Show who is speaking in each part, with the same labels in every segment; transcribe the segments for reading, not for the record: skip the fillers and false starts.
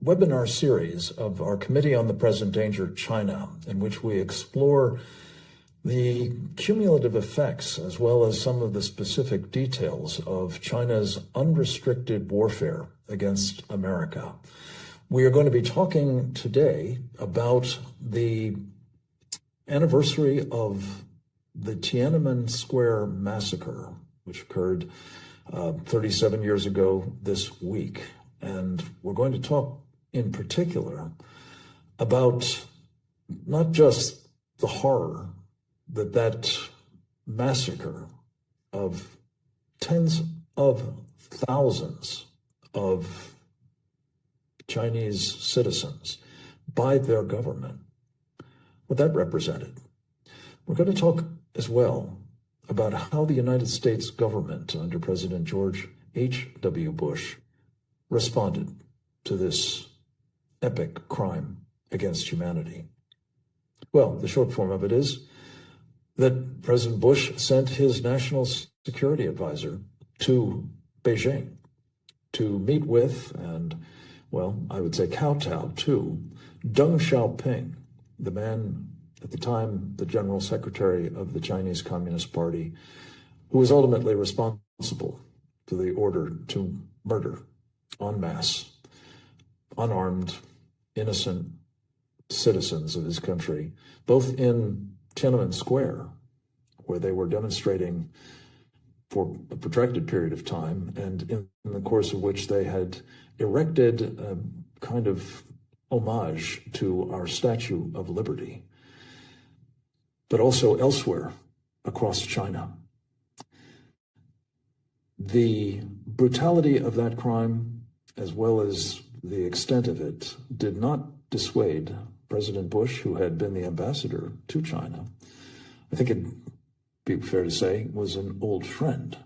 Speaker 1: webinar series of our Committee on the Present Danger China, in which we explore the cumulative effects as well as some of the specific details of China's unrestricted warfare against America. We are going to be talking today about the anniversary of the Tiananmen Square massacre, which occurred 37 years ago this week. And we're going to talk in particular about not just the horror that massacre of tens of thousands of Chinese citizens by their government, what that represented. We're going to talk as well about how the United States government under President George H.W. Bush responded to this epic crime against humanity. Well, the short form of it is that President Bush sent his national security advisor to Beijing to meet with and, well, I would say kowtow to Deng Xiaoping, the man at the time, the General Secretary of the Chinese Communist Party, who was ultimately responsible for the order to murder en masse unarmed, innocent citizens of his country, both in Tiananmen Square, where they were demonstrating for a protracted period of time, and in the course of which they had erected a kind of homage to our Statue of Liberty, but also elsewhere across China. The brutality of that crime, as well as the extent of it, did not dissuade President Bush, who had been the ambassador to China. I think it'd be fair to say was an old friend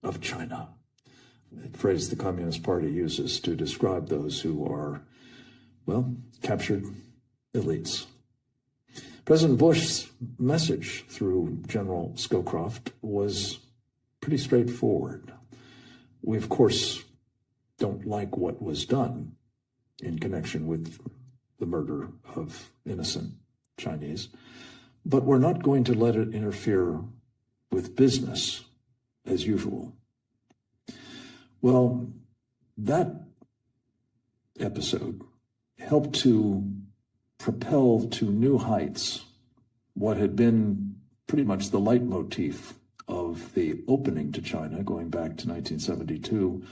Speaker 1: of China, a phrase the Communist Party uses to describe those who are, well, captured elites. President Bush's message through General Scowcroft was pretty straightforward. We, of course, don't like what was done in connection with the murder of innocent Chinese, but we're not going to let it interfere with business as usual. Well, that episode helped to propel to new heights what had been pretty much the leitmotif of the opening to China going back to 1972,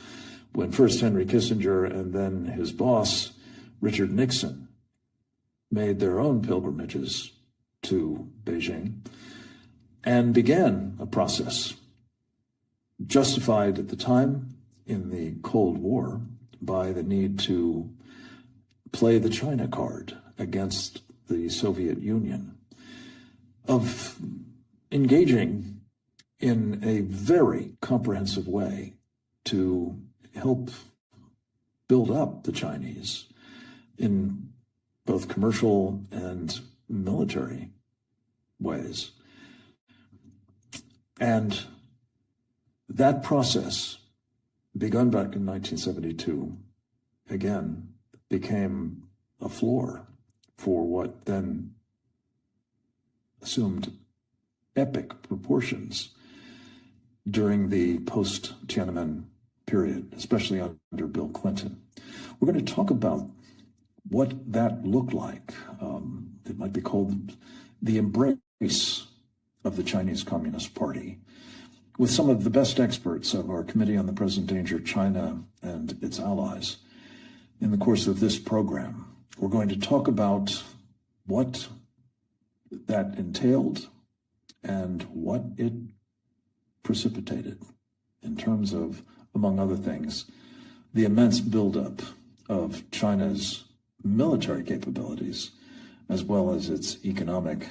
Speaker 1: when first Henry Kissinger and then his boss, Richard Nixon, made their own pilgrimages to Beijing and began a process justified at the time in the Cold War by the need to play the China card against the Soviet Union, of engaging in a very comprehensive way to help build up the Chinese in both commercial and military ways. And that process, begun back in 1972, again, became a floor for what then assumed epic proportions during the post-Tiananmen period, especially under Bill Clinton. We're going to talk about what that looked like. It might be called the embrace of the Chinese Communist Party, with some of the best experts of our Committee on the Present Danger China and its allies. In the course of this program, we're going to talk about what that entailed and what it precipitated in terms of, among other things, the immense buildup of China's military capabilities, as well as its economic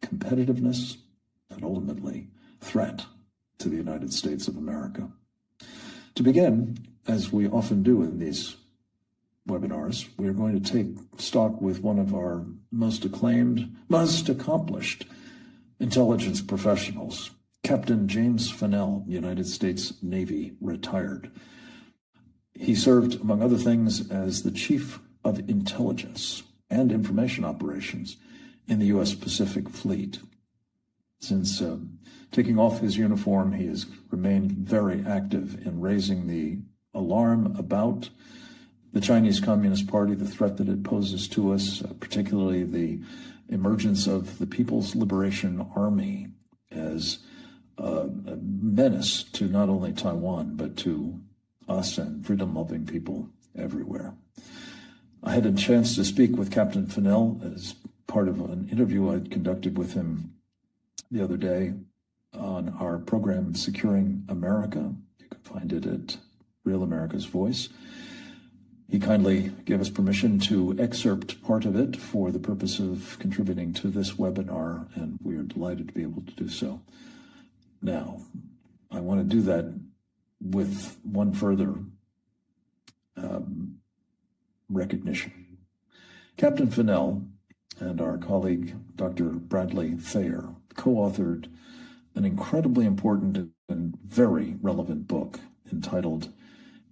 Speaker 1: competitiveness and ultimately threat to the United States of America. To begin, as we often do in these webinars, we are going to take stock with one of our most acclaimed, most accomplished intelligence professionals, Captain James Fennell, United States Navy, retired. He served, among other things, as the Chief of Intelligence and Information Operations in the U.S. Pacific Fleet. Since taking off his uniform, he has remained very active in raising the alarm about the Chinese Communist Party, the threat that it poses to us, particularly the emergence of the People's Liberation Army as a menace to not only Taiwan, but to us and freedom-loving people everywhere. I had a chance to speak with Captain Fennell as part of an interview I conducted with him the other day on our program, Securing America. You can find it at Real America's Voice. He kindly gave us permission to excerpt part of it for the purpose of contributing to this webinar, and we are delighted to be able to do so. Now, I want to do that with one further recognition. Captain Fennell and our colleague, Dr. Bradley Thayer, co-authored an incredibly important and very relevant book entitled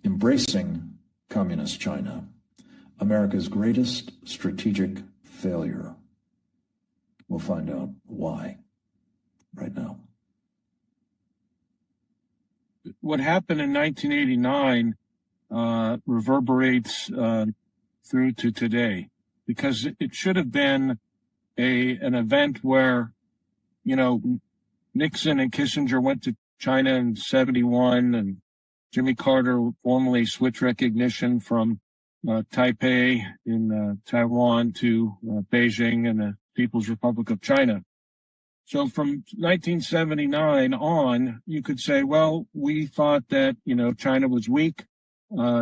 Speaker 1: Embracing Communist China, America's Greatest Strategic Failure. We'll find out why right now.
Speaker 2: What happened in 1989 reverberates through to today, because it should have been an event where, you know, Nixon and Kissinger went to China in 1971, and Jimmy Carter formally switched recognition from Taipei in Taiwan to Beijing and the People's Republic of China. So from 1979 on, you could say, well, we thought that, you know, China was weak.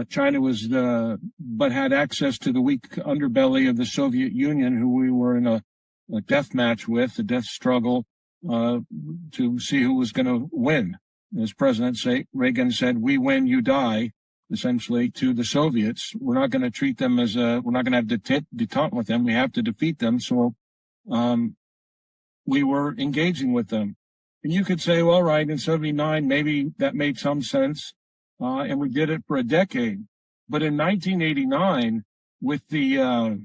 Speaker 2: China was but had access to the weak underbelly of the Soviet Union, who we were in a death match with, a death struggle, to see who was going to win. As President Reagan said, we win, you die, essentially, to the Soviets. We're not going to treat them as we're not going to have detente with them. We have to defeat them. So, we were engaging with them. And you could say, well, right, in 79, maybe that made some sense. And we did it for a decade. But in 1989, with the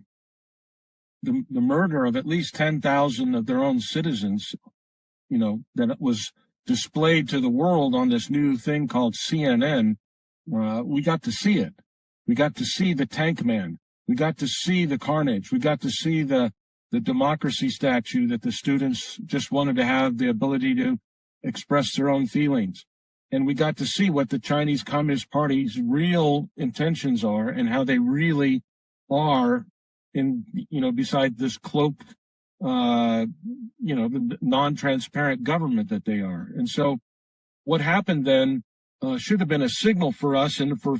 Speaker 2: murder of at least 10,000 of their own citizens, you know, that was displayed to the world on this new thing called CNN, we got to see it. We got to see the tank man. We got to see the carnage. We got to see the democracy statue that the students just wanted to have the ability to express their own feelings. And we got to see what the Chinese Communist Party's real intentions are and how they really are in, you know, beside this cloaked, you know, the non-transparent government that they are. And so what happened then should have been a signal for us and for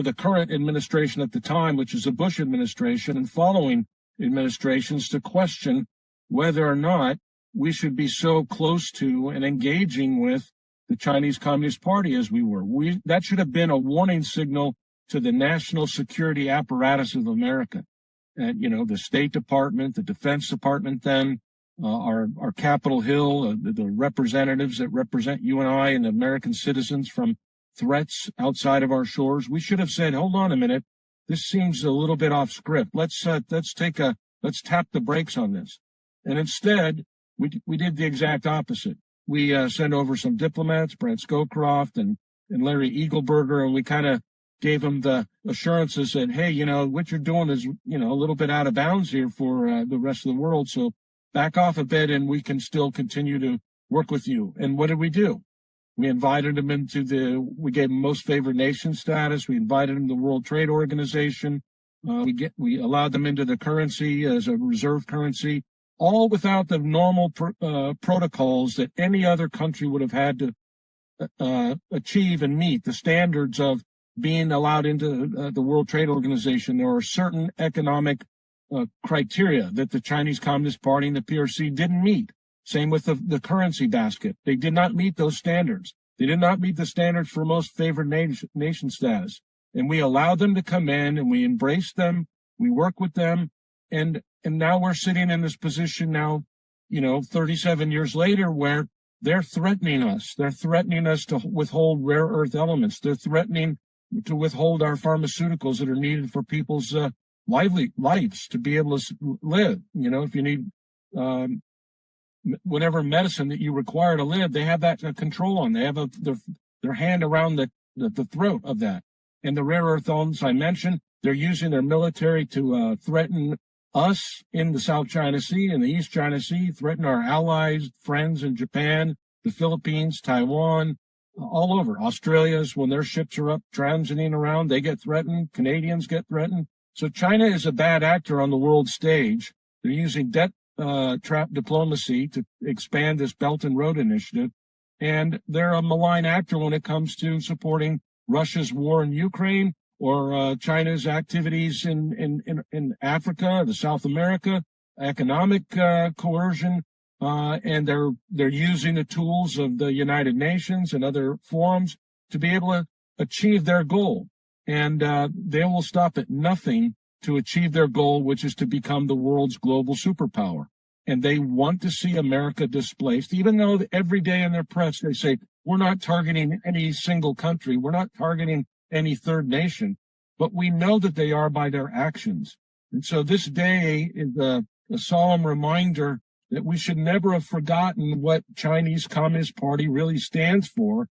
Speaker 2: the current administration at the time, which is the Bush administration, and following administrations, to question whether or not we should be so close to and engaging with the Chinese Communist Party as we were. That should have been a warning signal to the national security apparatus of America. And, you know, the State Department, the Defense Department then, our Capitol Hill, the representatives that represent you and I and the American citizens from threats outside of our shores. We should have said, hold on a minute. This seems a little bit off script. Let's tap the brakes on this. And instead, we did the exact opposite. We sent over some diplomats, Brent Scowcroft and Larry Eagleberger, and we kind of gave them the assurances that, hey, you know, what you're doing is, you know, a little bit out of bounds here for the rest of the world. So back off a bit and we can still continue to work with you. And what did we do? We invited them we gave them most favored nation status. We invited them to the World Trade Organization. We allowed them into the currency as a reserve currency, all without the normal protocols that any other country would have had to achieve and meet, the standards of being allowed into the World Trade Organization. There are certain economic criteria that the Chinese Communist Party and the PRC didn't meet. Same with the currency basket. They did not meet those standards. They did not meet the standards for most favored nation status. And we allowed them to come in and we embraced them. We worked with them. And now we're sitting in this position now, you know, 37 years later, where they're threatening us. They're threatening us to withhold rare earth elements. They're threatening to withhold our pharmaceuticals that are needed for people's lives to be able to live. You know, if you need whatever medicine that you require to live, they have that control on. They have their hand around the throat of that. And the rare earth elements I mentioned, they're using their military to threaten us in the South China Sea and the East China Sea, threaten our allies, friends in Japan, the Philippines, Taiwan, all over. Australia's, when their ships are up transiting around, they get threatened. Canadians get threatened. So China is a bad actor on the world stage. They're using debt trap diplomacy to expand this Belt and Road Initiative. And they're a malign actor when it comes to supporting Russia's war in Ukraine or China's activities in Africa, the South America, economic coercion. And they're using the tools of the United Nations and other forums to be able to achieve their goal. And they will stop at nothing to achieve their goal, which is to become the world's global superpower. And they want to see America displaced, even though every day in their press they say, we're not targeting any single country, we're not targeting any third nation, but we know that they are by their actions. And so this day is a solemn reminder that we should never have forgotten what Chinese Communist Party really stands for,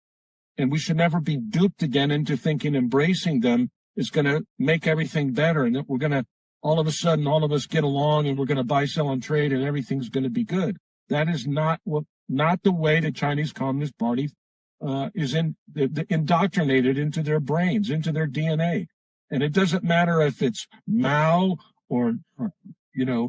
Speaker 2: and we should never be duped again into thinking embracing them is going to make everything better, and that we're going to, all of a sudden, all of us get along and we're going to buy, sell, and trade and everything's going to be good. That is not the way the Chinese Communist Party is indoctrinated into their brains, into their DNA. And it doesn't matter if it's Mao or Deng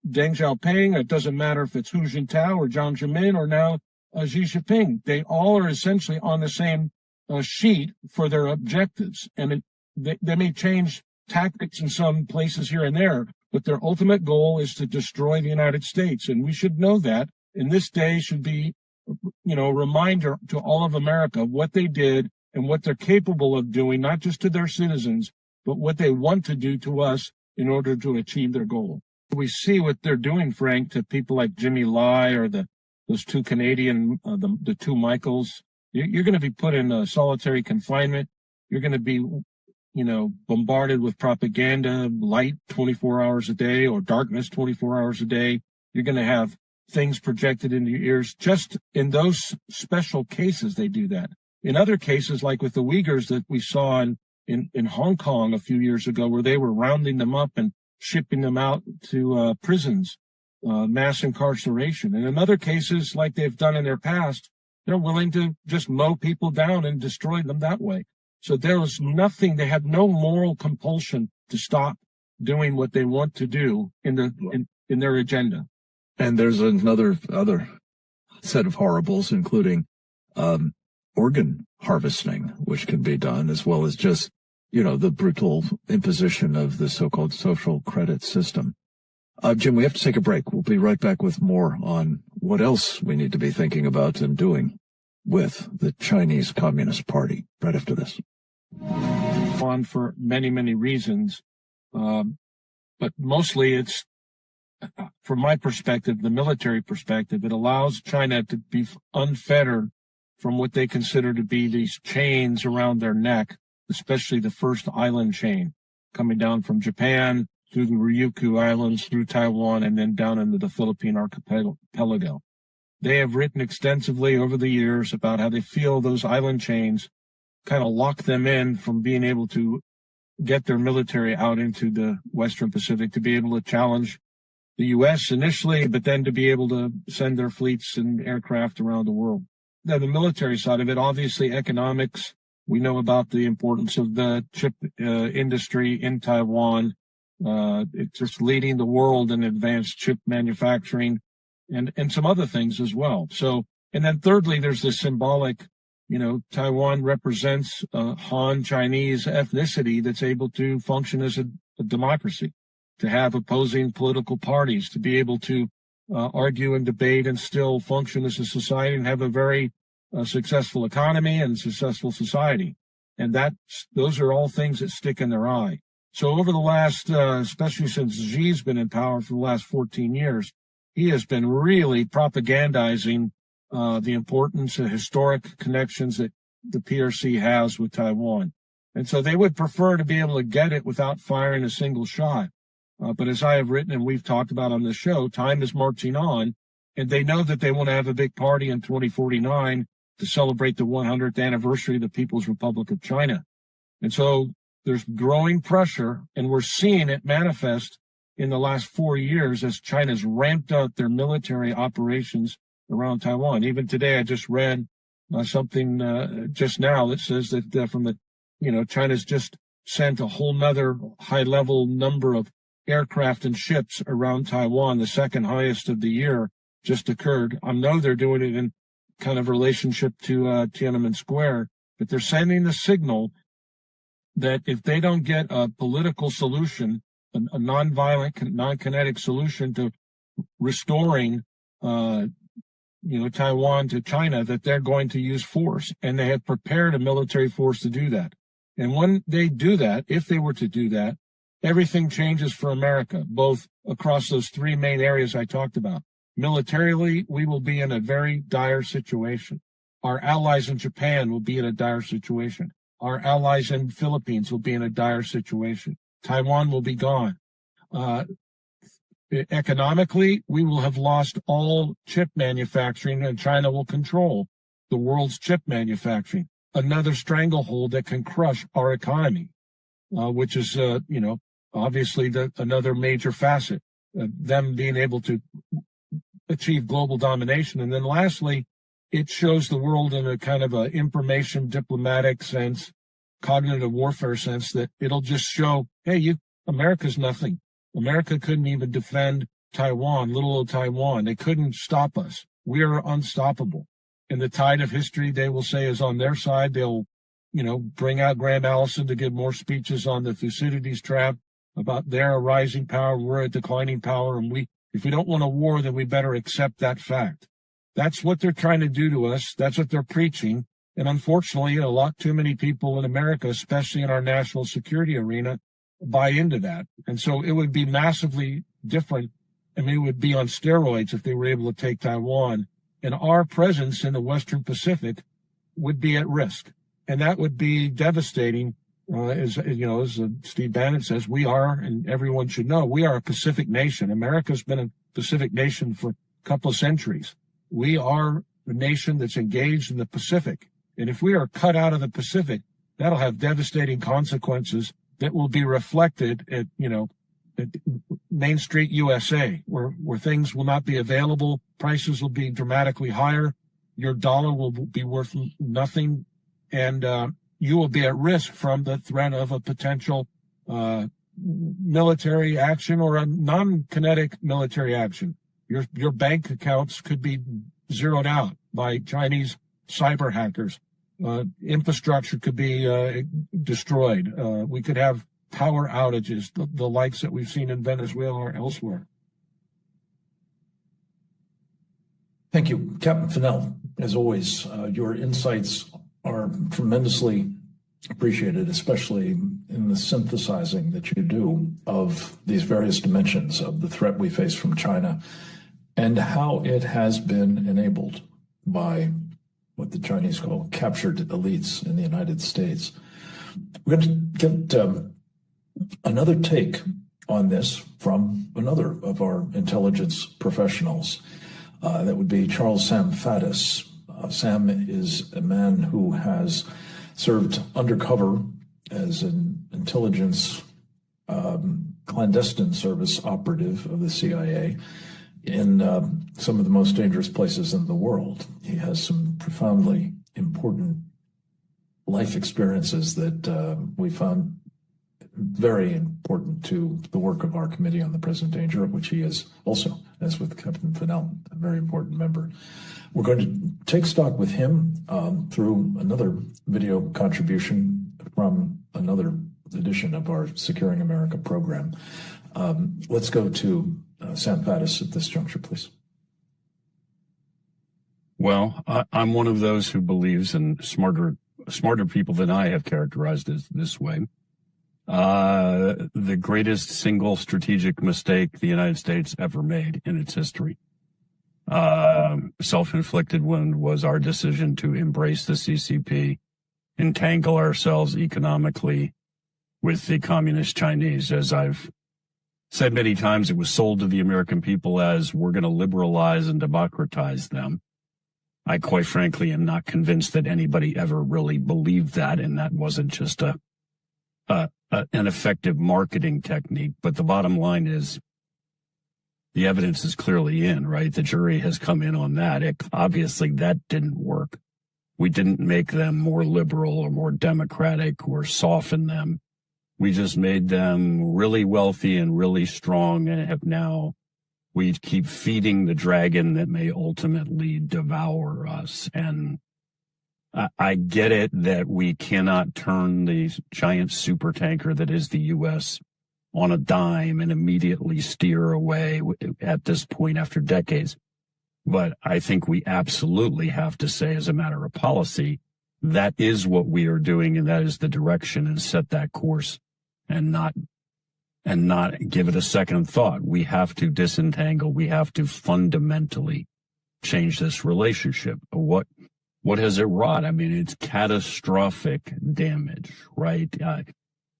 Speaker 2: Xiaoping. It doesn't matter if it's Hu Jintao or Jiang Zemin or now Xi Jinping. They all are essentially on the same sheet for their objectives. And they may change tactics in some places here and there, but their ultimate goal is to destroy the United States. And we should know that. And this day should be, a reminder to all of America of what they did and what they're capable of doing, not just to their citizens, but what they want to do to us in order to achieve their goal. We see what they're doing, Frank, to people like Jimmy Lai or those two Canadian, the two Michaels. You're going to be put in solitary confinement. You're going to be, bombarded with propaganda, light 24 hours a day or darkness 24 hours a day. You're going to have things projected into your ears. Just in those special cases, they do that. In other cases, like with the Uyghurs that we saw in Hong Kong a few years ago, where they were rounding them up and shipping them out to prisons, mass incarceration. And in other cases, like they've done in their past, they're willing to just mow people down and destroy them that way. So there was nothing, they had no moral compulsion to stop doing what they want to do in their agenda.
Speaker 3: And there's other set of horribles, including organ harvesting, which can be done, as well as just, the brutal imposition of the so-called social credit system. Jim, we have to take a break. We'll be right back with more on what else we need to be thinking about and doing with the Chinese Communist Party right after this.
Speaker 2: On for many, many reasons, but mostly it's, from my perspective, the military perspective, it allows China to be unfettered from what they consider to be these chains around their neck, especially the first island chain coming down from Japan through the Ryukyu Islands, through Taiwan, and then down into the Philippine archipelago. They have written extensively over the years about how they feel those island chains kind of lock them in from being able to get their military out into the Western Pacific, to be able to challenge the U.S. initially, but then to be able to send their fleets and aircraft around the world. Now, the military side of it, obviously economics. We know about the importance of the chip industry in Taiwan. It's just leading the world in advanced chip manufacturing and some other things as well. So, and then thirdly, there's this symbolic, Taiwan represents Han Chinese ethnicity that's able to function as a democracy, to have opposing political parties, to be able to argue and debate and still function as a society and have a very successful economy and successful society. And those are all things that stick in their eye. So over the last, especially since Xi's been in power for the last 14 years, he has been really propagandizing the importance of historic connections that the PRC has with Taiwan. And so they would prefer to be able to get it without firing a single shot. But as I have written and we've talked about on the show, time is marching on, and they know that they want to have a big party in 2049 to celebrate the 100th anniversary of the People's Republic of China. And so there's growing pressure, and we're seeing it manifest in the last 4 years as China's ramped up their military operations around Taiwan. Even today, I just read something just now that says that from the, China's just sent a whole nother high-level number of aircraft and ships around Taiwan. The second highest of the year just occurred. I know they're doing it in kind of relationship to Tiananmen Square, but they're sending the signal that if they don't get a political solution, a nonviolent, non-kinetic solution to restoring, Taiwan to China, that they're going to use force, and they have prepared a military force to do that. And when they do that, if they were to do that, everything changes for America, both across those three main areas I talked about. Militarily, we will be in a very dire situation. Our allies in Japan will be in a dire situation. Our allies in the Philippines will be in a dire situation. Taiwan will be gone. Economically, we will have lost all chip manufacturing, and China will control the world's chip manufacturing. Another stranglehold that can crush our economy, which is, obviously another major facet, them being able to achieve global domination. And then lastly, it shows the world in a kind of a information diplomatic sense, cognitive warfare sense, that it'll just show, hey, America's nothing. America couldn't even defend Taiwan, little old Taiwan. They couldn't stop us. We are unstoppable. And the tide of history, they will say, is on their side. They'll, bring out Graham Allison to give more speeches on the Thucydides trap about their rising power. We're a declining power, and if we don't want a war, then we better accept that fact. That's what they're trying to do to us. That's what they're preaching. And unfortunately, a lot too many people in America, especially in our national security arena, buy into that. And so it would be massively different. It would be on steroids if they were able to take Taiwan. And our presence in the Western Pacific would be at risk. And that would be devastating. As Steve Bannon says, we are, and everyone should know, we are a Pacific nation. America's been a Pacific nation for a couple of centuries. We are a nation that's engaged in the Pacific. And if we are cut out of the Pacific, that'll have devastating consequences that will be reflected at Main Street USA, where things will not be available. Prices will be dramatically higher. Your dollar will be worth nothing. And you will be at risk from the threat of a potential military action or a non-kinetic military action. Your bank accounts could be zeroed out by Chinese cyber hackers. Infrastructure could be destroyed. We could have power outages, the likes that we've seen in Venezuela or elsewhere.
Speaker 1: Thank you, Captain Fennell. As always, your insights are tremendously appreciated, especially in the synthesizing that you do of these various dimensions of the threat we face from China and how it has been enabled by what the Chinese call captured elites in the United States. We're going to get another take on this from another of our intelligence professionals. That would be Charles Sam Faddis. Sam is a man who has served undercover as an intelligence clandestine service operative of the CIA in some of the most dangerous places in the world. He has some profoundly important life experiences that we found very important to the work of our Committee on the Present Danger, of which he is also, as with Captain Fennell, a very important member. We're going to take stock with him through another video contribution from another edition of our Securing America program. Let's go to Sam Faddis at this juncture, please.
Speaker 4: Well, I'm one of those who believes, and smarter people than I have characterized it this way. The greatest single strategic mistake the United States ever made in its history. Self-inflicted one was our decision to embrace the CCP entangle ourselves economically with the communist Chinese. As I've said many times, it was sold to the American people as we're going to liberalize and democratize them. I quite frankly am not convinced that anybody ever really believed that, and that wasn't just an effective marketing technique. But the bottom line is the evidence is clearly in, right? The jury has come in on that. Obviously, that didn't work. We didn't make them more liberal or more democratic or soften them. We just made them really wealthy and really strong, and have now we keep feeding the dragon that may ultimately devour us. And I get it that we cannot turn the giant supertanker that is the U.S. on a dime and immediately steer away at this point after decades. But I think we absolutely have to say, as a matter of policy, that is what we are doing, and that is the direction, and set that course and not give it a second thought. We have to disentangle. We have to fundamentally change this relationship. What has it wrought? I mean, it's catastrophic damage, right?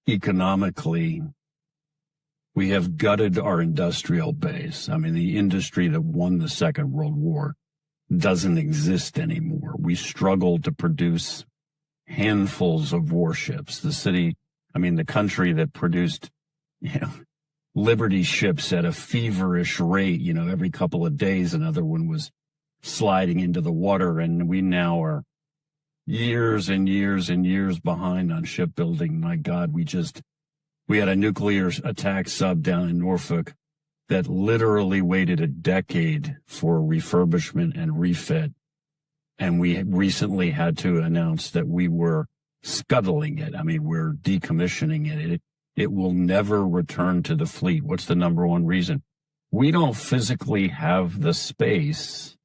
Speaker 4: Economically, we have gutted our industrial base. I mean, the industry that won the Second World War doesn't exist anymore. We struggle to produce handfuls of warships. The country that produced, Liberty ships at a feverish rate, every couple of days, another one was sliding into the water, and we now are years and years and years behind on shipbuilding. My God, we had a nuclear attack sub down in Norfolk that literally waited a decade for refurbishment and refit. And we recently had to announce that we were scuttling it. I mean, we're decommissioning it. It will never return to the fleet. What's the number one reason? We don't physically have the space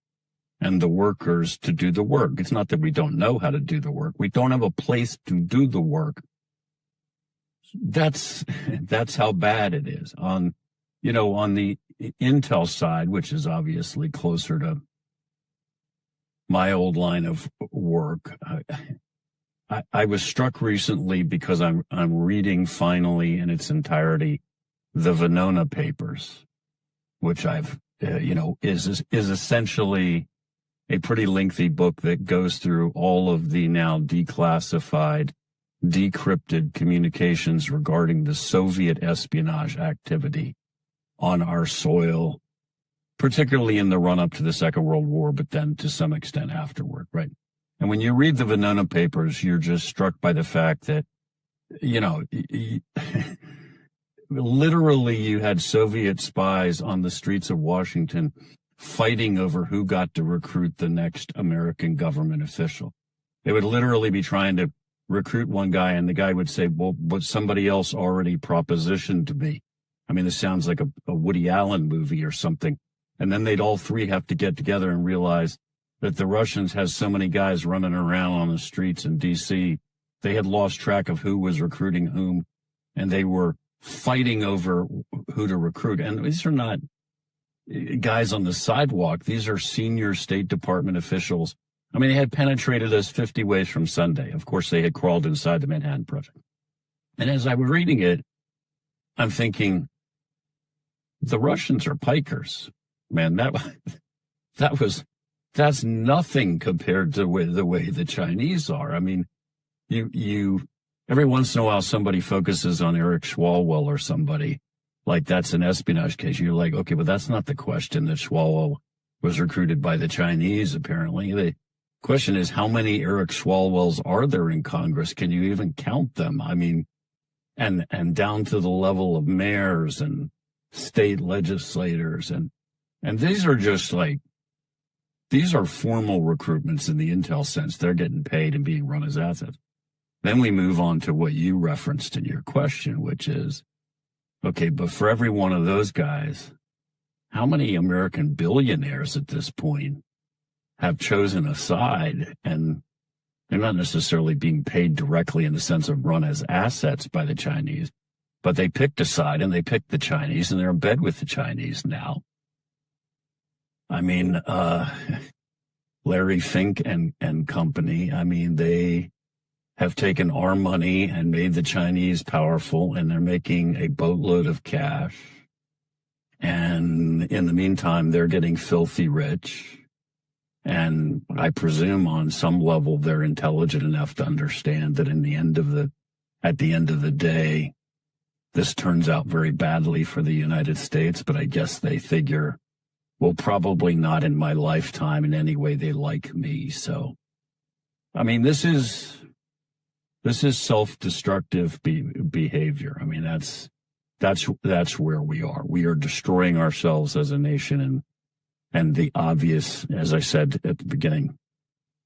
Speaker 4: and the workers to do the work. It's not that we don't know how to do the work. We don't have a place to do the work. That's how bad it is. On the Intel side, which is obviously closer to my old line of work, I was struck recently because I'm reading finally in its entirety the Venona papers, which is essentially a pretty lengthy book that goes through all of the now declassified, decrypted communications regarding the Soviet espionage activity on our soil, particularly in the run-up to the Second World War, but then to some extent afterward, right? And when you read the Venona papers, you're just struck by the fact that, literally you had Soviet spies on the streets of Washington fighting over who got to recruit the next American government official. They would literally be trying to recruit one guy, and the guy would say, well, but somebody else already propositioned to me. I mean, this sounds like a Woody Allen movie or something. And then they'd all three have to get together and realize that the Russians has so many guys running around on the streets in D.C., they had lost track of who was recruiting whom, and they were fighting over who to recruit. And these are not guys on the sidewalk. These are senior State Department officials. I mean, they had penetrated us 50 ways from Sunday. Of course, they had crawled inside the Manhattan Project. And as I was reading it, I'm thinking, the Russians are pikers. Man, that's nothing compared to the way the Chinese are. I mean, you every once in a while somebody focuses on Eric Swalwell or somebody like that's an espionage case. You're like, okay, but that's not the question. That Swalwell was recruited by the Chinese, apparently. The question is, how many Eric Swalwells are there in Congress? Can you even count them? I mean, and down to the level of mayors and state legislators. And these are just like, these are formal recruitments in the intel sense. They're getting paid and being run as assets. Then we move on to what you referenced in your question, which is, okay, but for every one of those guys, how many American billionaires at this point have chosen a side, and they're not necessarily being paid directly in the sense of run as assets by the Chinese, but they picked a side and they picked the Chinese, and they're in bed with the Chinese now. I mean, Larry Fink and company, I mean, they have taken our money and made the Chinese powerful, and they're making a boatload of cash. And in the meantime, they're getting filthy rich. And I presume on some level, they're intelligent enough to understand that at the end of the day, this turns out very badly for the United States. But I guess they figure, well, probably not in my lifetime in any way they like me. So, I mean, this is self-destructive behavior. I mean, that's where we are. We are destroying ourselves as a nation. And the obvious, as I said at the beginning,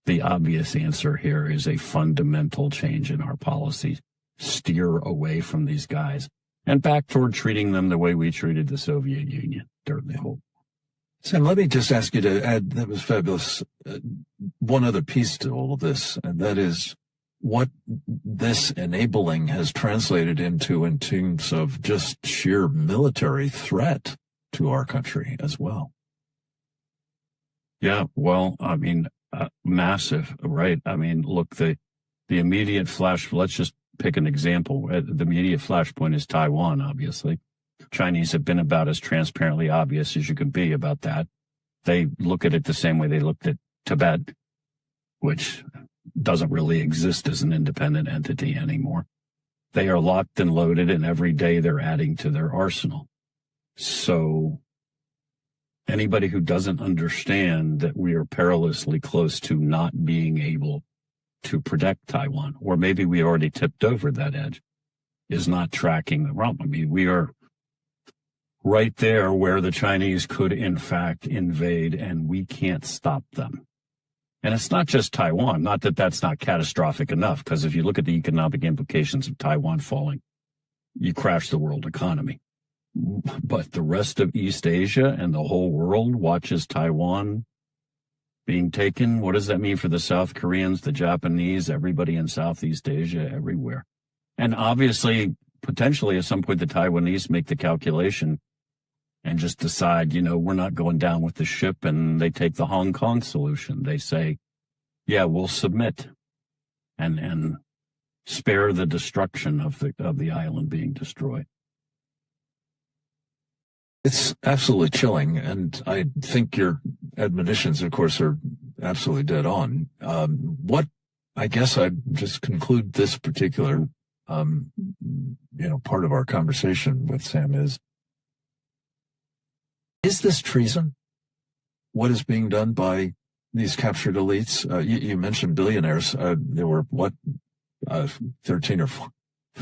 Speaker 4: the obvious answer here is a fundamental change in our policies. Steer away from these guys and back toward treating them the way we treated the Soviet Union during the whole.
Speaker 3: Sam, let me just ask you to add, that was fabulous, one other piece to all of this, and that is what this enabling has translated into in terms of just sheer military threat to our country as well.
Speaker 4: Yeah, well, I mean, massive, right? I mean, look, the immediate flash, let's just pick an example. The immediate flashpoint is Taiwan, obviously. Chinese have been about as transparently obvious as you can be about that. They look at it the same way they looked at Tibet, which doesn't really exist as an independent entity anymore. They are locked and loaded, and every day they're adding to their arsenal. So anybody who doesn't understand that we are perilously close to not being able to protect Taiwan, or maybe we already tipped over that edge, is not tracking the realm. I mean, we are right there where the Chinese could, in fact, invade, and we can't stop them. And it's not just Taiwan, not that that's not catastrophic enough, because if you look at the economic implications of Taiwan falling, you crash the world economy. But the rest of East Asia and the whole world watches Taiwan being taken. What does that mean for the South Koreans, the Japanese, everybody in Southeast Asia, everywhere? And obviously, potentially at some point, the Taiwanese make the calculation and just decide, we're not going down with the ship, and they take the Hong Kong solution. They say, yeah, we'll submit and spare the destruction of the island being destroyed.
Speaker 3: It's absolutely chilling, and I think your admonitions, of course, are absolutely dead on. What I guess I'd just conclude this particular, part of our conversation with Sam is this treason? What is being done by these captured elites? You mentioned billionaires. There were 13 or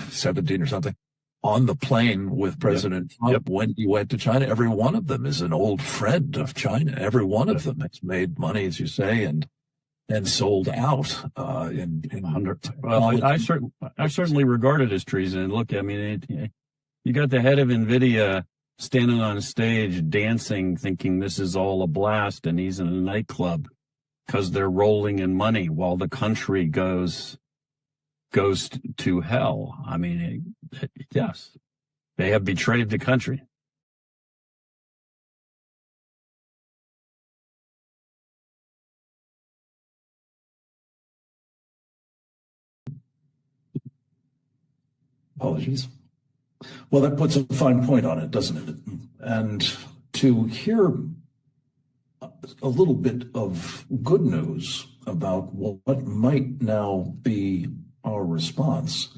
Speaker 3: 17 or something on the plane with President Trump when he went to China. Every one of them is an old friend of China. Every one of them has made money, as you say, and sold out in hundreds.
Speaker 4: Well, I certainly regard it as treason. And look, I mean, you got the head of NVIDIA standing on stage dancing, thinking this is all a blast, and he's in a nightclub because they're rolling in money while the country goes to hell. I mean, yes, they have betrayed the country.
Speaker 1: Apologies. Well, that puts a fine point on it, doesn't it? And to hear a little bit of good news about what might now be our response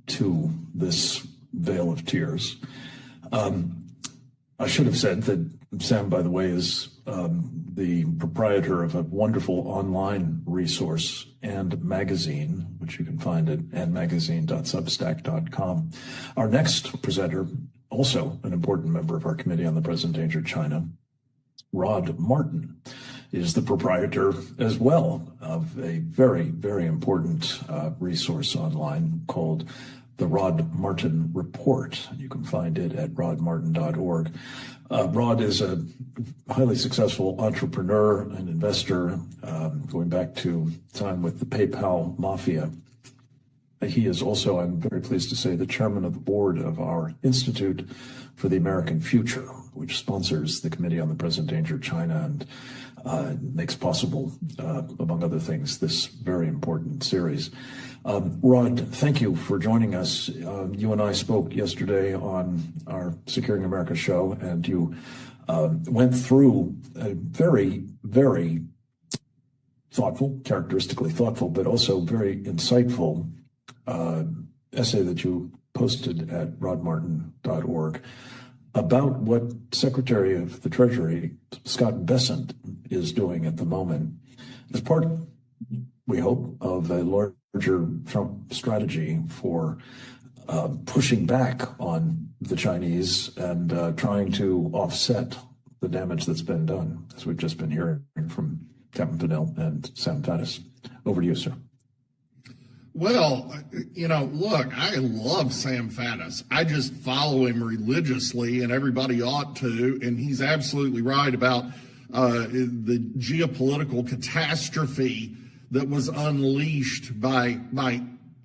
Speaker 1: to this veil of tears. I should have said that Sam, by the way, is the proprietor of a wonderful online resource and magazine, which you can find at andmagazine.substack.com. Our next presenter, also an important member of our Committee on the Present Danger China, Rod Martin, is the proprietor as well of a very, very important resource online called the Rod Martin Report. You can find it at rodmartin.org. Rod is a highly successful entrepreneur and investor, going back to time with the PayPal mafia. He is also, I'm very pleased to say, the chairman of the board of our Institute for the American Future, which sponsors the Committee on the Present Danger China. And makes possible, among other things, this very important series. Rod, thank you for joining us. You and I spoke yesterday on our Securing America show, and you went through a very, very thoughtful, characteristically thoughtful, but also very insightful essay that you posted at rodmartin.org about what Secretary of the Treasury Scott Bessent is doing at the moment as part, we hope, of a larger Trump strategy for pushing back on the Chinese and trying to offset the damage that's been done, as we've just been hearing from Captain Pinnell and Sam Faddis. Over to you, sir.
Speaker 5: Well, look, I love Sam Faddis. I just follow him religiously, and everybody ought to, and he's absolutely right about the geopolitical catastrophe that was unleashed by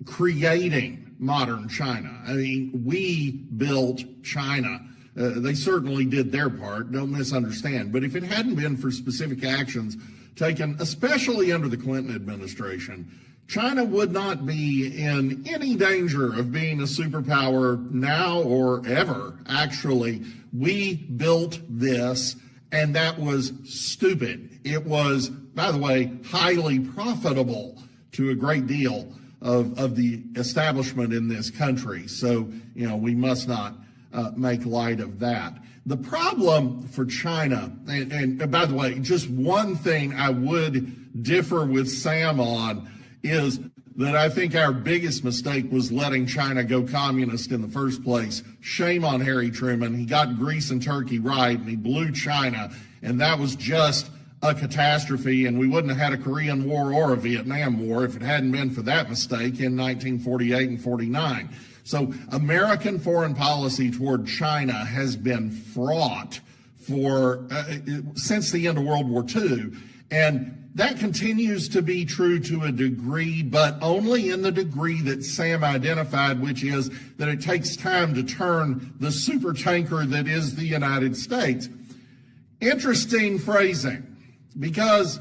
Speaker 5: creating modern China. I mean, we built China. They certainly did their part, don't misunderstand. But if it hadn't been for specific actions taken, especially under the Clinton administration, China would not be in any danger of being a superpower now or ever. Actually, we built this, and that was stupid. It was, by the way, highly profitable to a great deal of the establishment in this country. So, we must not make light of that. The problem for China, and by the way, just one thing I would differ with Sam on is that I think our biggest mistake was letting China go communist in the first place. Shame on Harry Truman. He got Greece and Turkey right, and he blew China, and that was just a catastrophe, and we wouldn't have had a Korean War or a Vietnam War if it hadn't been for that mistake in 1948 and 49. So American foreign policy toward China has been fraught since the end of World War II, and that continues to be true to a degree, but only in the degree that Sam identified, which is that it takes time to turn the super tanker that is the United States. Interesting phrasing, because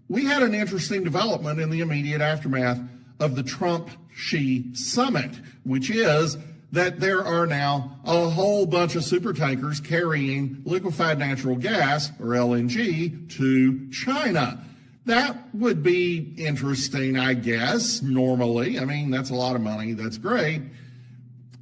Speaker 5: we had an interesting development in the immediate aftermath of the Trump-Xi summit, which is that there are now a whole bunch of super tankers carrying liquefied natural gas, or LNG, to China. That would be interesting, I guess, normally. I mean, that's a lot of money. That's great.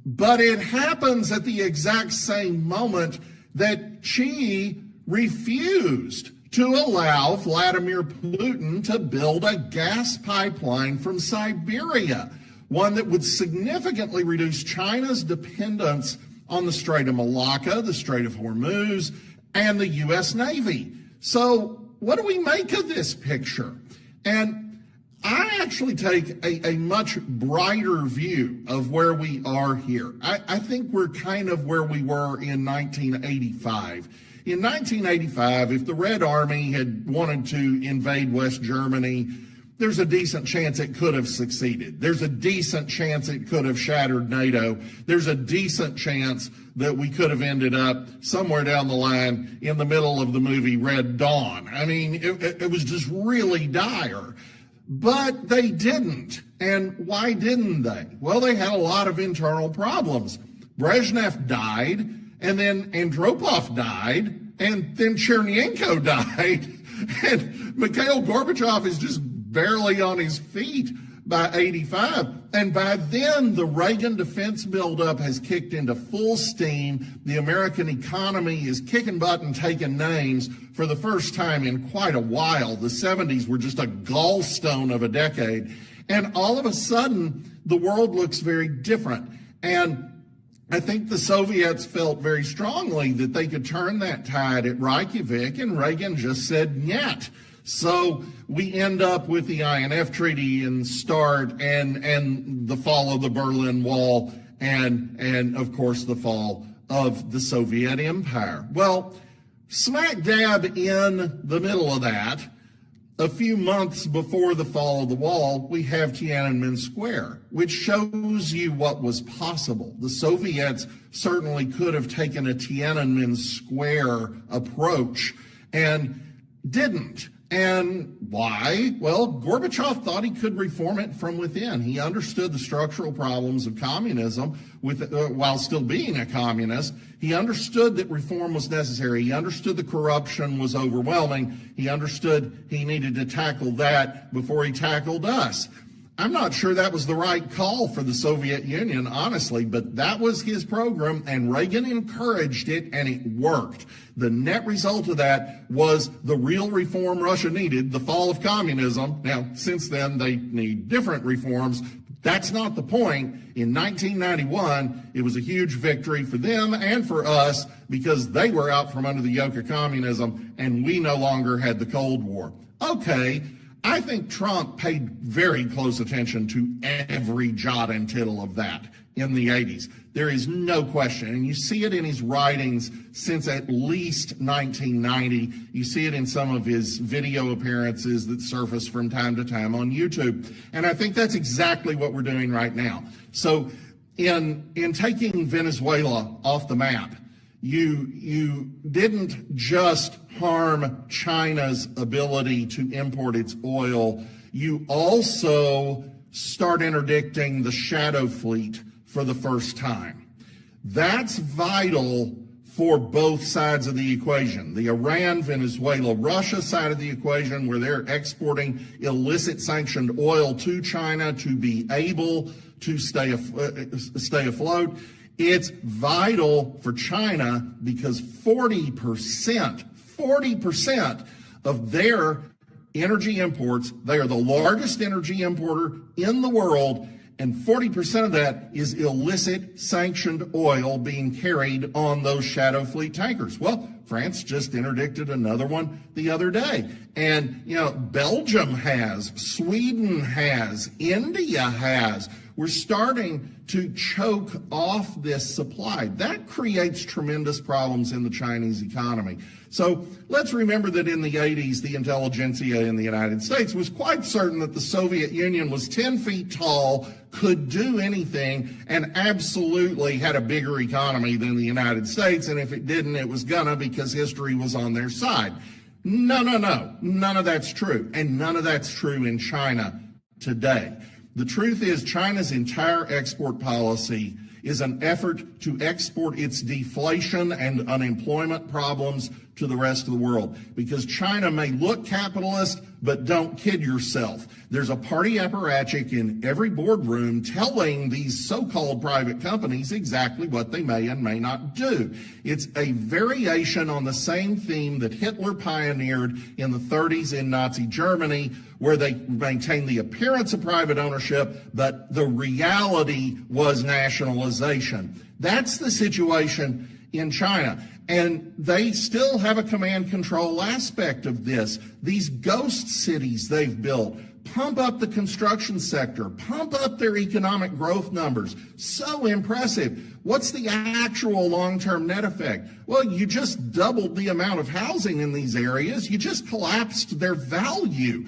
Speaker 5: But it happens at the exact same moment that Xi refused to allow Vladimir Putin to build a gas pipeline from Siberia, one that would significantly reduce China's dependence on the Strait of Malacca, the Strait of Hormuz, and the U.S. Navy. So what do we make of this picture? And I actually take a much brighter view of where we are here. I think we're kind of where we were in 1985. In 1985, if the Red Army had wanted to invade West Germany, there's a decent chance it could have succeeded. There's a decent chance it could have shattered NATO. There's a decent chance that we could have ended up somewhere down the line in the middle of the movie Red Dawn. I mean, it was just really dire. But they didn't. And why didn't they? Well, they had a lot of internal problems. Brezhnev died, and then Andropov died, and then Chernyenko died, and Mikhail Gorbachev is just barely on his feet by 85. And by then, the Reagan defense buildup has kicked into full steam. The American economy is kicking butt and taking names for the first time in quite a while. The 70s were just a gallstone of a decade. And all of a sudden, the world looks very different. And I think the Soviets felt very strongly that they could turn that tide at Reykjavik, and Reagan just said, "Nyet." So we end up with the INF Treaty and START and the fall of the Berlin Wall and of course the fall of the Soviet Empire. Well, smack dab in the middle of that, a few months before the fall of the wall, we have Tiananmen Square, which shows you what was possible. The Soviets certainly could have taken a Tiananmen Square approach, and didn't. And why? Well, Gorbachev thought he could reform it from within. He understood the structural problems of communism while still being a communist. He understood that reform was necessary. He understood the corruption was overwhelming. He understood he needed to tackle that before he tackled us. I'm not sure that was the right call for the Soviet Union, honestly, but that was his program, and Reagan encouraged it, and it worked. The net result of that was the real reform Russia needed, the fall of communism. Now, since then, they need different reforms. That's not the point. In 1991, it was a huge victory for them and for us because they were out from under the yoke of communism, and we no longer had the Cold War. Okay. I think Trump paid very close attention to every jot and tittle of that in the 80s. There is no question. And you see it in his writings since at least 1990. You see it in some of his video appearances that surface from time to time on YouTube. And I think that's exactly what we're doing right now. So in taking Venezuela off the map, you didn't just harm China's ability to import its oil. You also start interdicting the shadow fleet for the first time. That's vital for both sides of the equation. The Iran, Venezuela, Russia side of the equation, where they're exporting illicit sanctioned oil to China to be able to stay afloat. It's vital for China because 40% of their energy imports, they are the largest energy importer in the world, and 40% of that is illicit sanctioned oil being carried on those shadow fleet tankers. Well, France just interdicted another one the other day. And, Belgium has, Sweden has, India has. We're starting to choke off this supply. That creates tremendous problems in the Chinese economy. So let's remember that in the 80s, the intelligentsia in the United States was quite certain that the Soviet Union was 10 feet tall, could do anything, and absolutely had a bigger economy than the United States. And if it didn't, it was gonna, because history was on their side. No. None of that's true. And none of that's true in China today. The truth is China's entire export policy is an effort to export its deflation and unemployment problems to the rest of the world. Because China may look capitalist, but don't kid yourself. There's a party apparatchik in every boardroom telling these so-called private companies exactly what they may and may not do. It's a variation on the same theme that Hitler pioneered in the 30s in Nazi Germany, where they maintained the appearance of private ownership, but the reality was nationalization. That's the situation in China. And they still have a command control aspect of this. These ghost cities they've built pump up the construction sector, pump up their economic growth numbers. So impressive. What's the actual long-term net effect? Well, you just doubled the amount of housing in these areas. You just collapsed their value.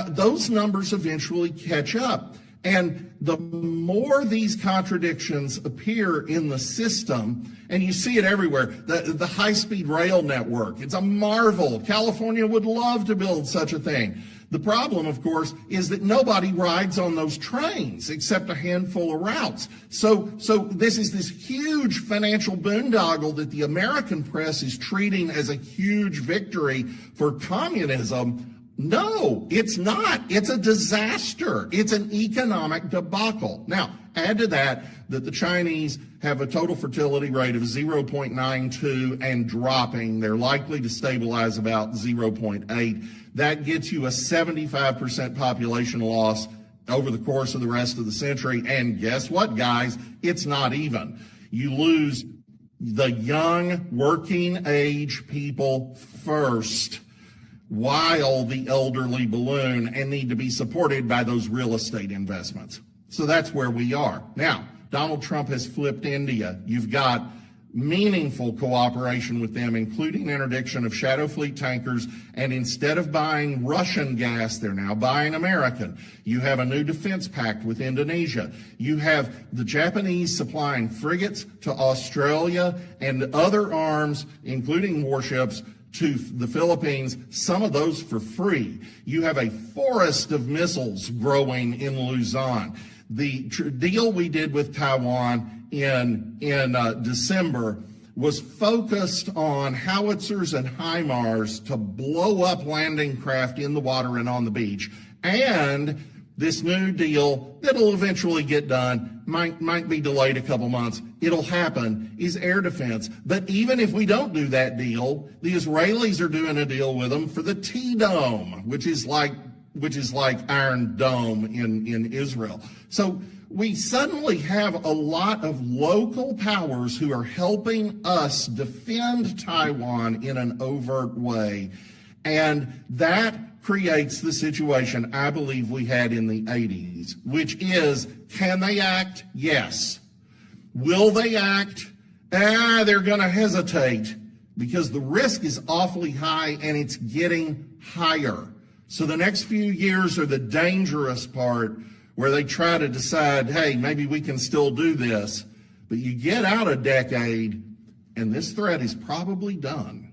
Speaker 5: Those numbers eventually catch up. And the more these contradictions appear in the system, and you see it everywhere, the high-speed rail network, it's a marvel. California would love to build such a thing. The problem, of course, is that nobody rides on those trains except a handful of routes. So this is this huge financial boondoggle that the American press is treating as a huge victory for communism. No, it's not. It's a disaster. It's an economic debacle. Now, add to that the Chinese have a total fertility rate of 0.92 and dropping. They're likely to stabilize about 0.8. That gets you a 75% population loss over the course of the rest of the century. And guess what, guys? It's not even. You lose the young working age people first, while the elderly balloon and need to be supported by those real estate investments. So that's where we are. Now, Donald Trump has flipped India. You've got meaningful cooperation with them, including interdiction of shadow fleet tankers, and instead of buying Russian gas, they're now buying American. You have a new defense pact with Indonesia. You have the Japanese supplying frigates to Australia and other arms, including warships, to the Philippines, some of those for free. You have a forest of missiles growing in Luzon. The deal we did with Taiwan in December was focused on howitzers and HIMARS to blow up landing craft in the water and on the beach. And this new deal that'll eventually get done, might be delayed a couple months, it'll happen, is air defense. But even if we don't do that deal, the Israelis are doing a deal with them for the T-Dome, which is like Iron Dome in Israel. So we suddenly have a lot of local powers who are helping us defend Taiwan in an overt way. And that creates the situation I believe we had in the 80s, which is, can they act? Yes. Will they act? They're going to hesitate because the risk is awfully high and it's getting higher. So the next few years are the dangerous part where they try to decide, hey, maybe we can still do this. But you get out a decade and this threat is probably done.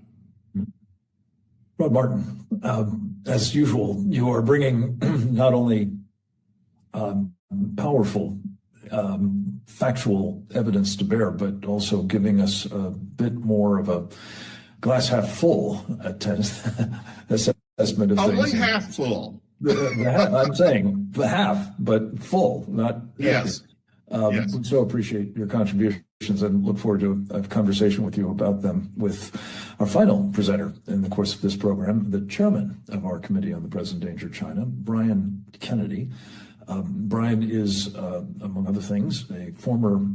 Speaker 1: Rod Martin, as usual, you are bringing not only powerful factual evidence to bear, but also giving us a bit more of a glass half full assessment of
Speaker 5: Only
Speaker 1: things.
Speaker 5: half full.
Speaker 1: I'm saying the half, but full, not
Speaker 5: yes.
Speaker 1: Yes. We so appreciate your contributions and look forward to a conversation with you about them with our final presenter in the course of this program, the chairman of our Committee on the Present Danger China, Brian Kennedy. Brian is, among other things, a former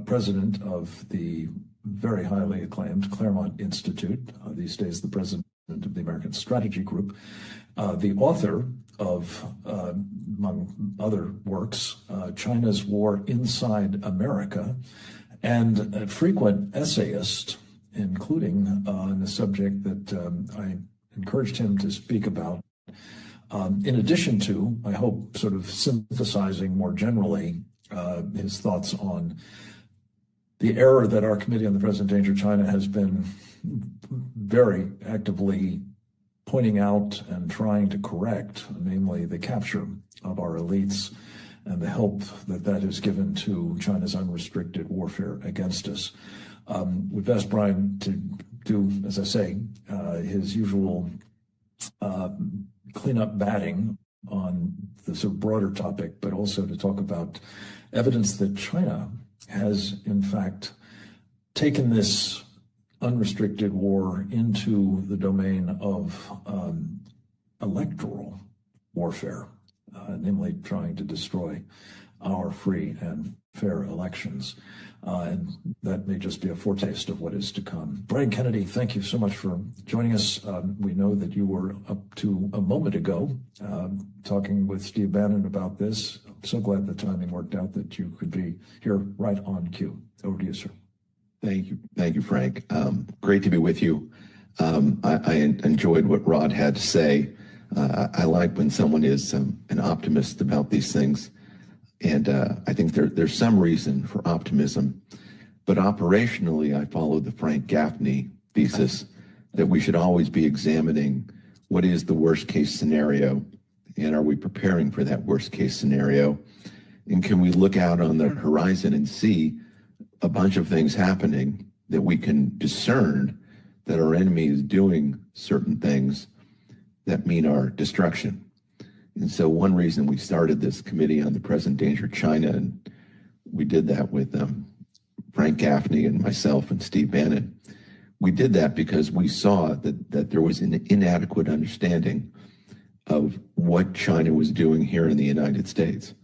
Speaker 1: president of the very highly acclaimed Claremont Institute, these days the president of the American Strategy Group, the author of, among other works, China's War Inside America, and a frequent essayist, including on a subject that I encouraged him to speak about. In addition to, I hope, sort of synthesizing more generally his thoughts on the error that our Committee on the Present Danger China has been very actively pointing out and trying to correct, namely the capture of our elites and the help that has given to China's unrestricted warfare against us. We've asked Brian to do, as I say, his usual cleanup batting on the sort of broader topic, but also to talk about evidence that China has, in fact, taken this unrestricted war into the domain of electoral warfare, namely trying to destroy our free and fair elections. And that may just be a foretaste of what is to come. Brian Kennedy, thank you so much for joining us. We know that you were up to a moment ago talking with Steve Bannon about this. I'm so glad the timing worked out that you could be here right on cue. Over to you, sir.
Speaker 6: Thank you, Frank. Great to be with you. I enjoyed what Rod had to say. I like when someone is an optimist about these things. And I think there's some reason for optimism. But operationally, I follow the Frank Gaffney thesis that we should always be examining what is the worst case scenario, and are we preparing for that worst case scenario? And can we look out on the horizon and see a bunch of things happening that we can discern that our enemy is doing certain things that mean our destruction? And so one reason we started this Committee on the Present Danger China, and we did that with Frank Gaffney and myself and Steve Bannon, we did that because we saw that there was an inadequate understanding of what China was doing here in the United States.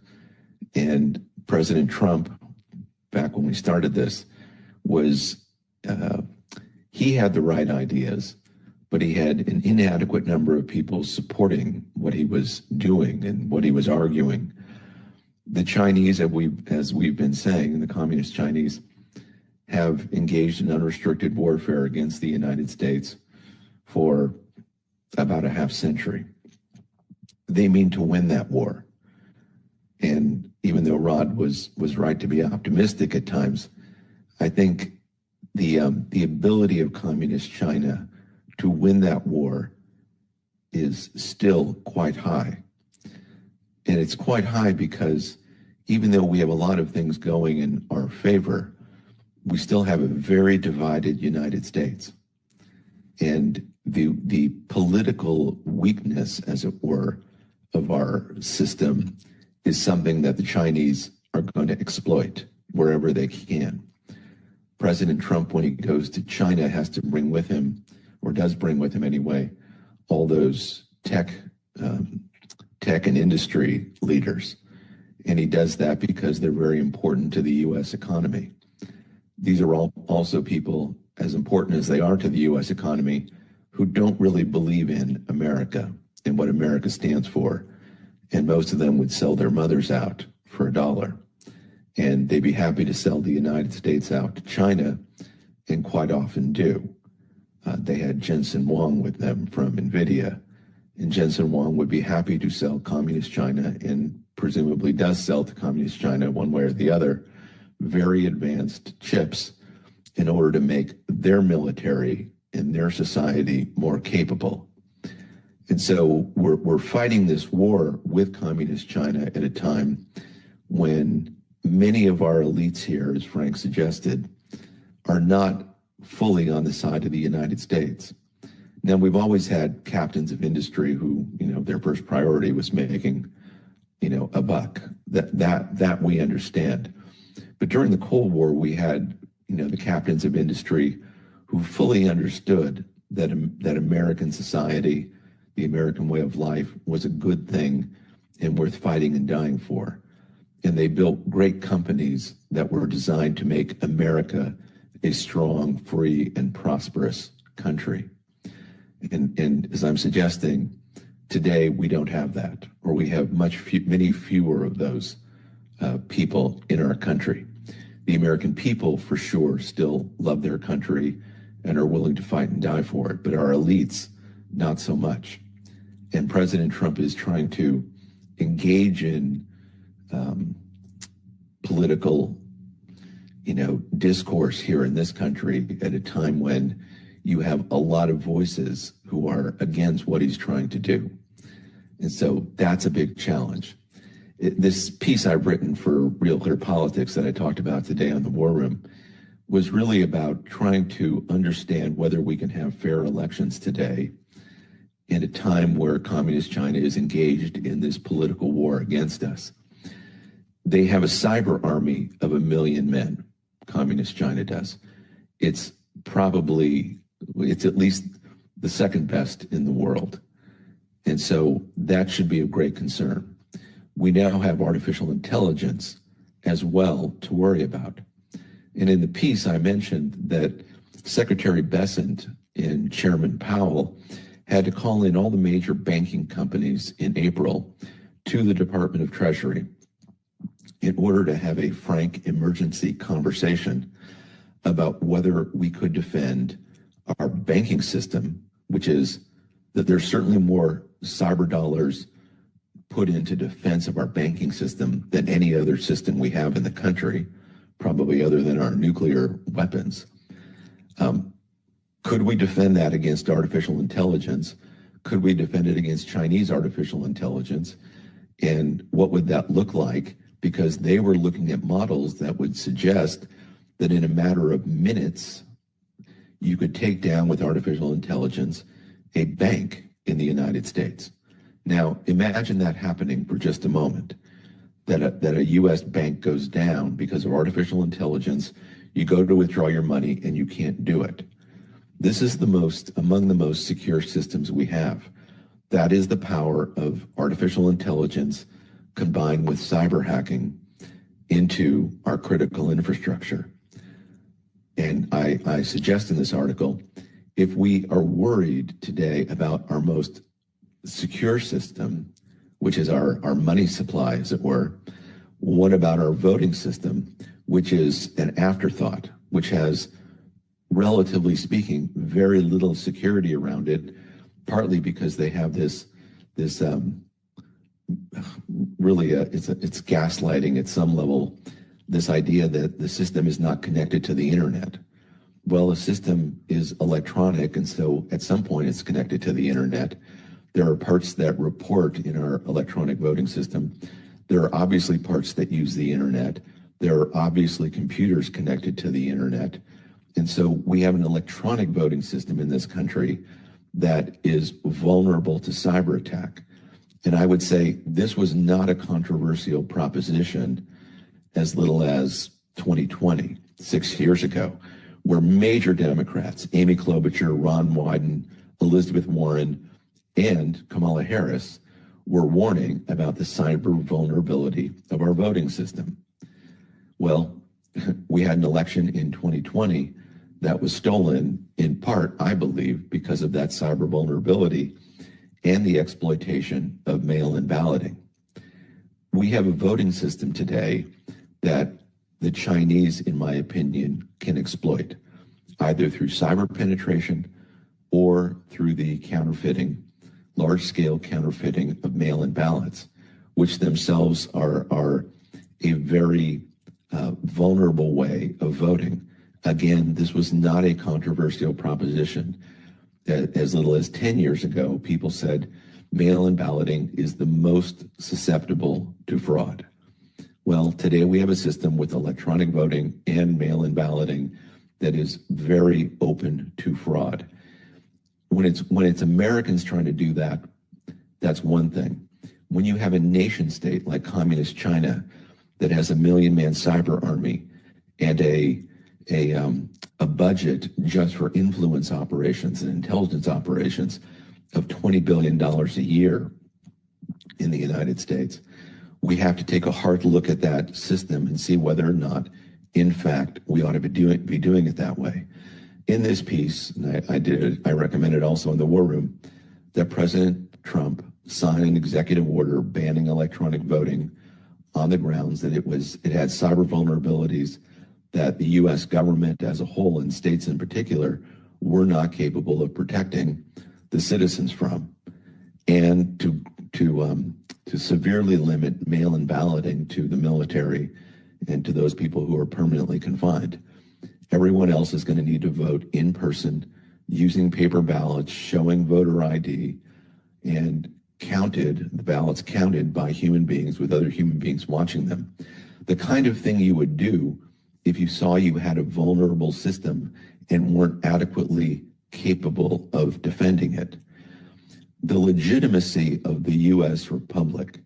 Speaker 6: And President Trump, back when we started this, was he had the right ideas, but he had an inadequate number of people supporting what he was doing and what he was arguing. The Chinese, as we've been saying, the Communist Chinese, have engaged in unrestricted warfare against the United States for about a half century. They mean to win that war. And even though Rod was right to be optimistic at times, I think the ability of Communist China to win that war is still quite high. And it's quite high because even though we have a lot of things going in our favor, we still have a very divided United States. And the political weakness, as it were, of our system is something that the Chinese are going to exploit wherever they can. President Trump, when he goes to China, has to bring with him, or does bring with him anyway, all those tech and industry leaders. And he does that because they're very important to the U.S. economy. These are all also people, as important as they are to the U.S. economy, who don't really believe in America and what America stands for. And most of them would sell their mothers out for $1. And they'd be happy to sell the United States out to China, and quite often do. They had Jensen Huang with them from NVIDIA, and Jensen Huang would be happy to sell Communist China, and presumably does sell to Communist China one way or the other, very advanced chips in order to make their military and their society more capable. And so we're fighting this war with Communist China at a time when many of our elites here, as Frank suggested, are not fully on the side of the United States. Now, we've always had captains of industry who, their first priority was making, a buck. That we understand. But during the Cold War, we had, the captains of industry who fully understood that American society, the American way of life, was a good thing and worth fighting and dying for. And they built great companies that were designed to make America a strong, free, and prosperous country. And as I'm suggesting, today we don't have that, or we have many fewer of those people in our country. The American people, for sure, still love their country and are willing to fight and die for it, but our elites, not so much. And President Trump is trying to engage in political, discourse here in this country at a time when you have a lot of voices who are against what he's trying to do. And so that's a big challenge. This piece I've written for Real Clear Politics that I talked about today on the War Room was really about trying to understand whether we can have fair elections today in a time where Communist China is engaged in this political war against us. They have a cyber army of 1 million men, Communist China does. It's at least the second best in the world. And so that should be of great concern. We now have artificial intelligence as well to worry about. And in the piece, I mentioned that Secretary Bessent and Chairman Powell had to call in all the major banking companies in April to the Department of Treasury in order to have a frank emergency conversation about whether we could defend our banking system, which is that there's certainly more cyber dollars put into defense of our banking system than any other system we have in the country, probably other than our nuclear weapons. Could we defend that against artificial intelligence? Could we defend it against Chinese artificial intelligence? And what would that look like? Because they were looking at models that would suggest that in a matter of minutes, you could take down with artificial intelligence a bank in the United States. Now, imagine that happening for just a moment, that a U.S. bank goes down because of artificial intelligence. You go to withdraw your money and you can't do it. This is among the most secure systems we have. That is the power of artificial intelligence combined with cyber hacking into our critical infrastructure. And I suggest in this article, if we are worried today about our most secure system, which is our money supply, as it were, what about our voting system, which is an afterthought, which has, relatively speaking, very little security around it, partly because they have this really it's gaslighting at some level, this idea that the system is not connected to the internet. Well, a system is electronic, and so at some point it's connected to the internet. There are parts that report in our electronic voting system. There are obviously parts that use the internet. There are obviously computers connected to the internet. And so we have an electronic voting system in this country that is vulnerable to cyber attack. And I would say this was not a controversial proposition as little as 2020, 6 years ago, where major Democrats, Amy Klobuchar, Ron Wyden, Elizabeth Warren, and Kamala Harris were warning about the cyber vulnerability of our voting system. Well, we had an election in 2020 that was stolen in part, I believe, because of that cyber vulnerability and the exploitation of mail-in balloting. We have a voting system today that the Chinese, in my opinion, can exploit, either through cyber penetration or through the counterfeiting, large-scale counterfeiting of mail-in ballots, which themselves are a very vulnerable way of voting. Again, this was not a controversial proposition. As little as 10 years ago, people said mail-in balloting is the most susceptible to fraud. Well, today we have a system with electronic voting and mail-in balloting that is very open to fraud. When it's Americans trying to do that, that's one thing. When you have a nation state like Communist China that has a 1 million-man cyber army and a budget just for influence operations and intelligence operations of $20 billion a year in the United States, we have to take a hard look at that system and see whether or not, in fact, we ought to be doing it that way. In this piece, and I recommended also in the War Room, that President Trump sign an executive order banning electronic voting on the grounds that it had cyber vulnerabilities that the U.S. government as a whole and states in particular were not capable of protecting the citizens from, and to severely limit mail-in balloting to the military and to those people who are permanently confined. Everyone else is going to need to vote in person using paper ballots, showing voter ID, and the ballots counted by human beings with other human beings watching them. The kind of thing you would do if you saw you had a vulnerable system and weren't adequately capable of defending it. The legitimacy of the U.S. Republic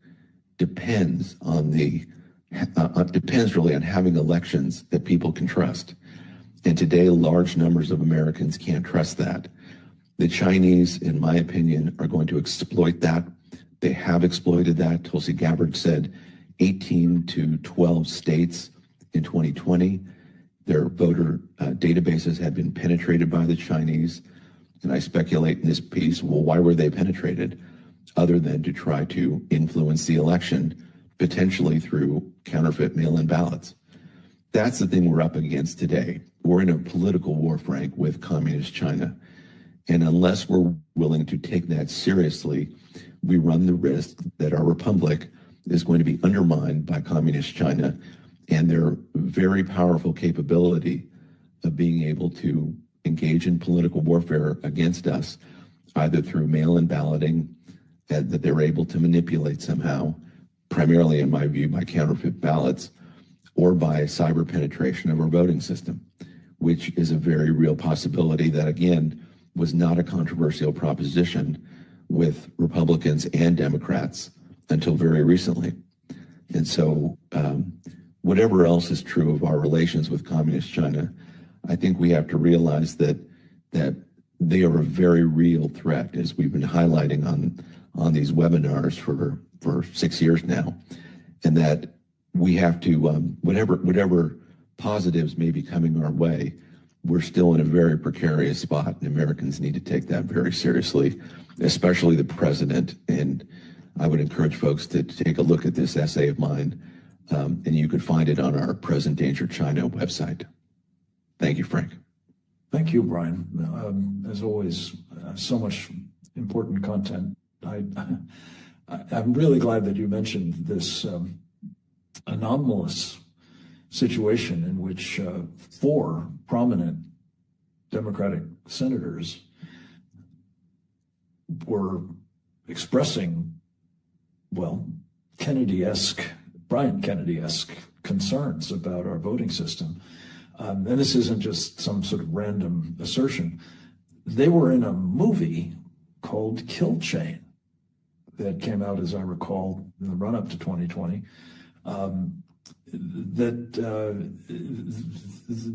Speaker 6: depends really on having elections that people can trust. And today, large numbers of Americans can't trust that. The Chinese, in my opinion, are going to exploit that. They have exploited that. Tulsi Gabbard said 18 to 12 states in 2020, their voter databases had been penetrated by the Chinese. And I speculate in this piece, well, why were they penetrated? Other than to try to influence the election, potentially through counterfeit mail-in ballots. That's the thing we're up against today. We're in a political war, Frank, with Communist China. And unless we're willing to take that seriously, we run the risk that our republic is going to be undermined by Communist China and their very powerful capability of being able to engage in political warfare against us, either through mail-in balloting that they're able to manipulate somehow, primarily in my view by counterfeit ballots, or by cyber penetration of our voting system, which is a very real possibility that, again, was not a controversial proposition with Republicans and Democrats until very recently. And so whatever else is true of our relations with Communist China, I think we have to realize that they are a very real threat, as we've been highlighting on these webinars for 6 years now, and that we have to, whatever positives may be coming our way, we're still in a very precarious spot, and Americans need to take that very seriously, especially the president. And I would encourage folks to take a look at this essay of mine, and you could find it on our Present Danger China website. Thank you, Frank.
Speaker 1: Thank you, Brian. As always, so much important content. I'm really glad that you mentioned this anomalous situation in which 4 prominent Democratic senators were expressing, well, Brian Kennedy-esque concerns about our voting system. And this isn't just some sort of random assertion. They were in a movie called Kill Chain that came out, as I recall, in the run-up to 2020, that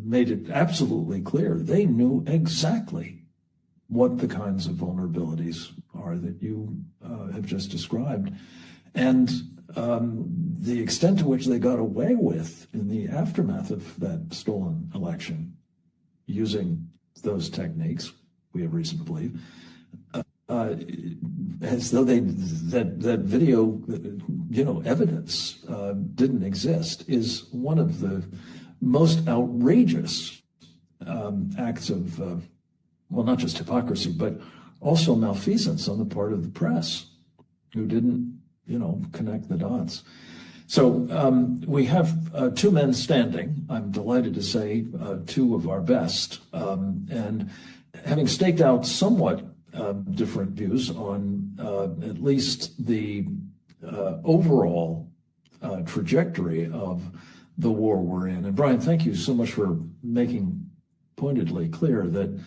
Speaker 1: made it absolutely clear they knew exactly what the kinds of vulnerabilities are that you have just described. And the extent to which they got away with in the aftermath of that stolen election using those techniques, we have reason to believe, as though that video, evidence didn't exist, is one of the most outrageous acts of, well, not just hypocrisy, but also malfeasance on the part of the press, who didn't, connect the dots. So we have two men standing, I'm delighted to say, two of our best, and having staked out somewhat different views on at least the overall trajectory of the war we're in. And Brian, thank you so much for making pointedly clear that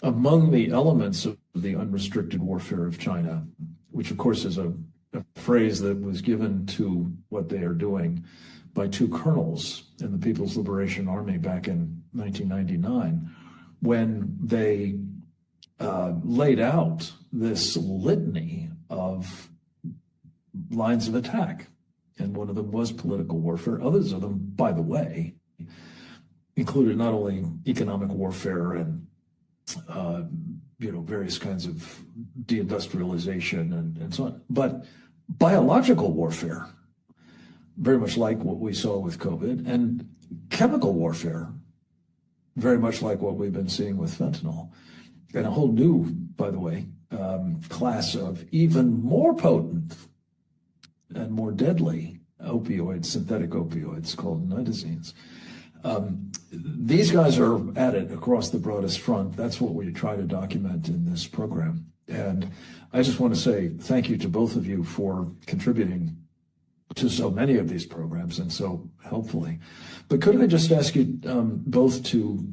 Speaker 1: among the elements of the unrestricted warfare of China, which of course is a phrase that was given to what they are doing by two colonels in the People's Liberation Army back in 1999, when they laid out this litany of lines of attack. And one of them was political warfare. Others of them, by the way, included not only economic warfare and various kinds of deindustrialization and so on, but biological warfare, very much like what we saw with COVID, and chemical warfare, very much like what we've been seeing with fentanyl, and a whole new, by the way, class of even more potent and more deadly opioids, synthetic opioids called nitazenes. These guys are at it across the broadest front. That's what we try to document in this program. And I just want to say thank you to both of you for contributing to so many of these programs and so helpfully. But could I just ask you both to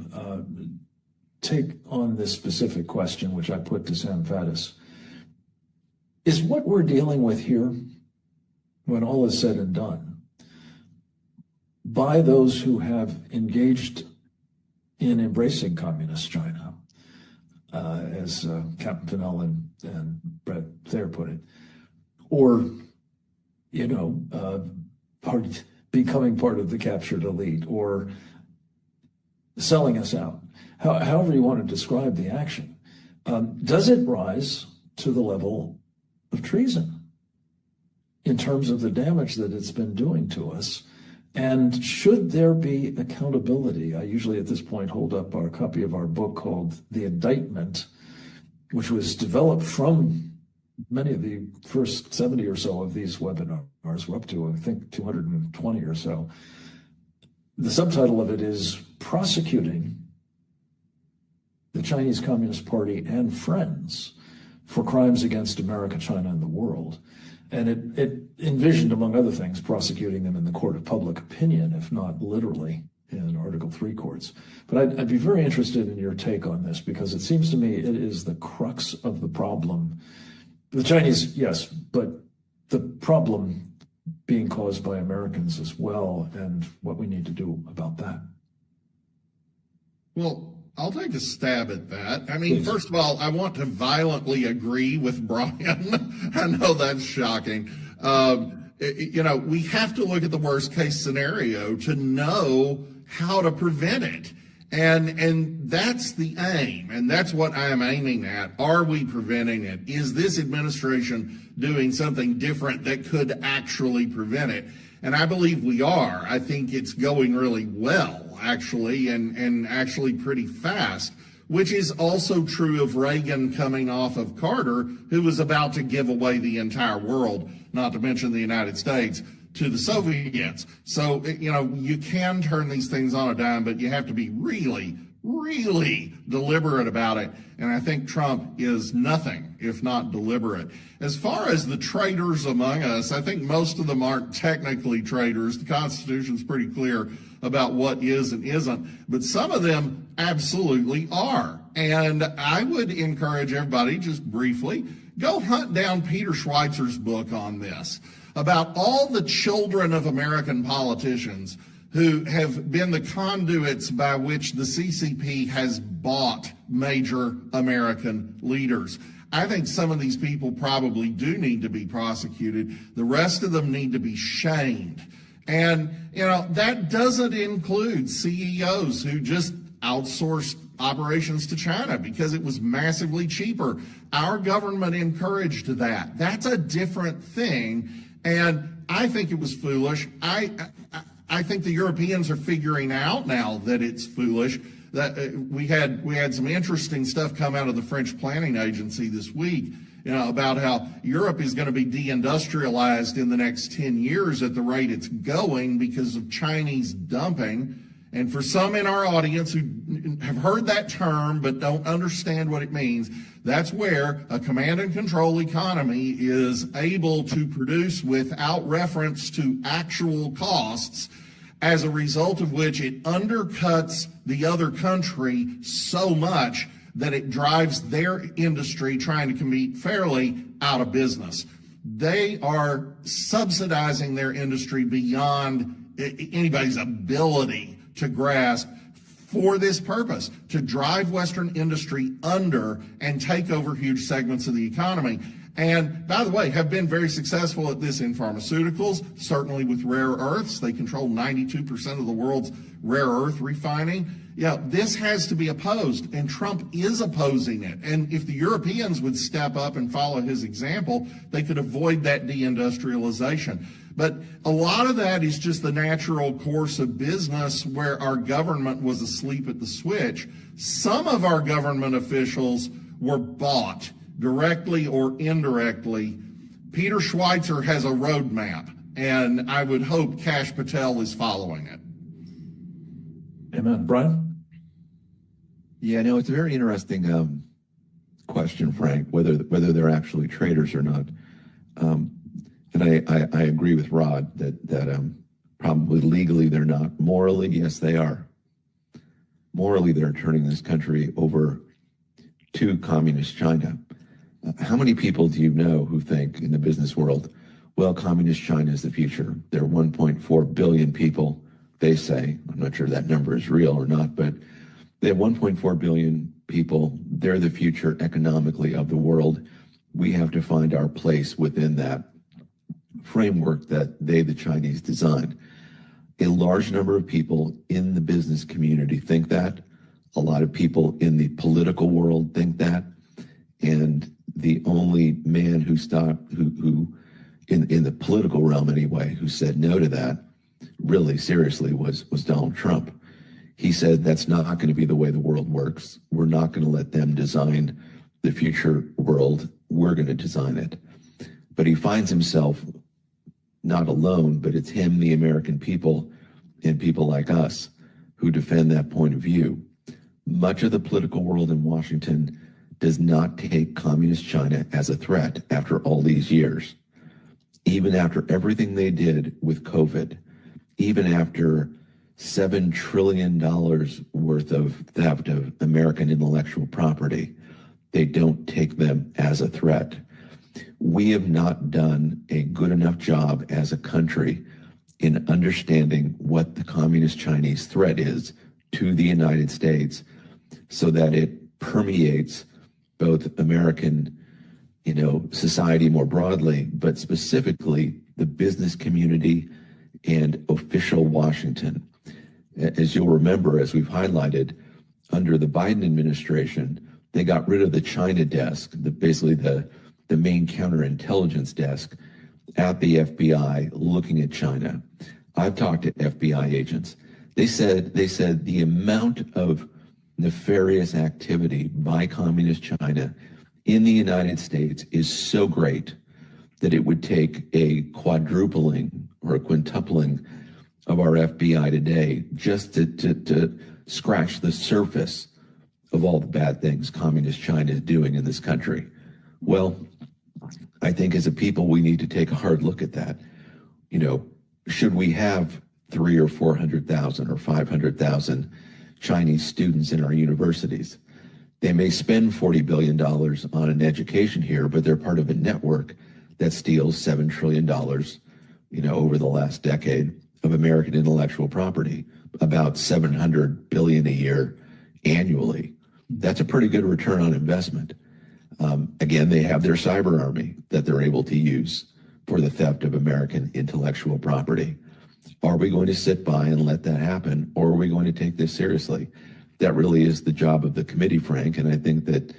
Speaker 1: take on this specific question, which I put to Sam Faddis. Is what we're dealing with here, when all is said and done, by those who have engaged in embracing communist China, as Captain Fennell and Brett Thayer put it, or, becoming part of the captured elite, or selling us out, however you want to describe the action, does it rise to the level of treason in terms of the damage that it's been doing to us? And should there be accountability? I usually at this point hold up our copy of our book called The Indictment, which was developed from many of the first 70 or so of these webinars. We're up to, I think, 220 or so. The subtitle of it is Prosecuting the Chinese Communist Party and Friends for Crimes Against America, China, and the World. And it envisioned, among other things, prosecuting them in the court of public opinion, if not literally in Article 3 courts. But I'd be very interested in your take on this, because it seems to me it is the crux of the problem. The Chinese, yes, but the problem being caused by Americans as well, and what we need to do about that.
Speaker 5: Well, I'll take a stab at that. I mean, first of all, I want to violently agree with Brian. I know that's shocking. We have to look at the worst case scenario to know how to prevent it. And that's the aim. And that's what I am aiming at. Are we preventing it? Is this administration doing something different that could actually prevent it? And I believe we are. I think it's going really well, actually, and actually pretty fast, which is also true of Reagan coming off of Carter, who was about to give away the entire world, not to mention the United States, to the Soviets. So, you can turn these things on a dime, but you have to be really, really deliberate about it. And I think Trump is nothing if not deliberate. As far as the traitors among us, I think most of them aren't technically traitors. The Constitution's pretty clear about what is and isn't, but some of them absolutely are. And I would encourage everybody, just briefly, go hunt down Peter Schweizer's book on this, about all the children of American politicians who have been the conduits by which the CCP has bought major American leaders. I think some of these people probably do need to be prosecuted. The rest of them need to be shamed. And, you know, that doesn't include CEOs who just outsourced operations to China because it was massively cheaper. Our government encouraged that. That's a different thing. And I think it was foolish. I think the Europeans are figuring out now that it's foolish. That we had some interesting stuff come out of the French planning agency this week, you know, about how Europe is going to be deindustrialized in the next 10 years at the rate it's going because of Chinese dumping. And for some in our audience who have heard that term but don't understand what it means, that's where a command and control economy is able to produce without reference to actual costs, as a result of which it undercuts the other country so much that it drives their industry trying to compete fairly out of business. They are subsidizing their industry beyond anybody's ability to grasp for this purpose, to drive Western industry under and take over huge segments of the economy. And by the way, have been very successful at this in pharmaceuticals, certainly with rare earths. They control 92% of the world's rare earth refining. Yeah, this has to be opposed, and Trump is opposing it. And if the Europeans would step up and follow his example, they could avoid that deindustrialization. But a lot of that is just the natural course of business where our government was asleep at the switch. Some of our government officials were bought directly or indirectly. Peter Schweizer has a roadmap, and I would hope Kash Patel is following it.
Speaker 1: Amen. Brian?
Speaker 6: Yeah, no, it's a very interesting question, Frank, whether they're actually traitors or not. And I agree with Rod that probably legally they're not. Morally, yes, they are. Morally, they're turning this country over to communist China. How many people do you know who think in the business world, well, communist China is the future? There are 1.4 billion people, they say. I'm not sure that number is real or not, but they have 1.4 billion people. They're the future economically of the world. We have to find our place within that framework that they, the Chinese, designed. A large number of people in the business community think that. A lot of people in the political world think that. And the only man who stopped, who in the political realm anyway, who said no to that, really seriously, was Donald Trump. He said that's not going to be the way the world works. We're not going to let them design the future world. We're going to design it. But he finds himself not alone, but it's him, the American people, and people like us who defend that point of view. Much of the political world in Washington does not take communist China as a threat after all these years. Even after everything they did with COVID, even after $7 trillion worth of theft of American intellectual property, they don't take them as a threat. We have not done a good enough job as a country in understanding what the communist Chinese threat is to the United States so that it permeates both American, society more broadly, but specifically the business community and official Washington. As you'll remember, as we've highlighted, under the Biden administration, they got rid of the China desk, basically the main counterintelligence desk at the FBI looking at China. I've talked to FBI agents. They said the amount of nefarious activity by communist China in the United States is so great that it would take a quadrupling or a quintupling of our FBI today just to scratch the surface of all the bad things communist China is doing in this country. Well, I think as a people, we need to take a hard look at that. You know, should we have 300,000 or 400,000 or 500,000 Chinese students in our universities? They may spend $40 billion on an education here, but they're part of a network that steals $7 trillion, you know, over the last decade of American intellectual property, about $700 billion a year annually. That's a pretty good return on investment. Again, they have their cyber army that they're able to use for the theft of American intellectual property. Are we going to sit by and let that happen, or are we going to take this seriously? That really is the job of the committee, Frank, and I think that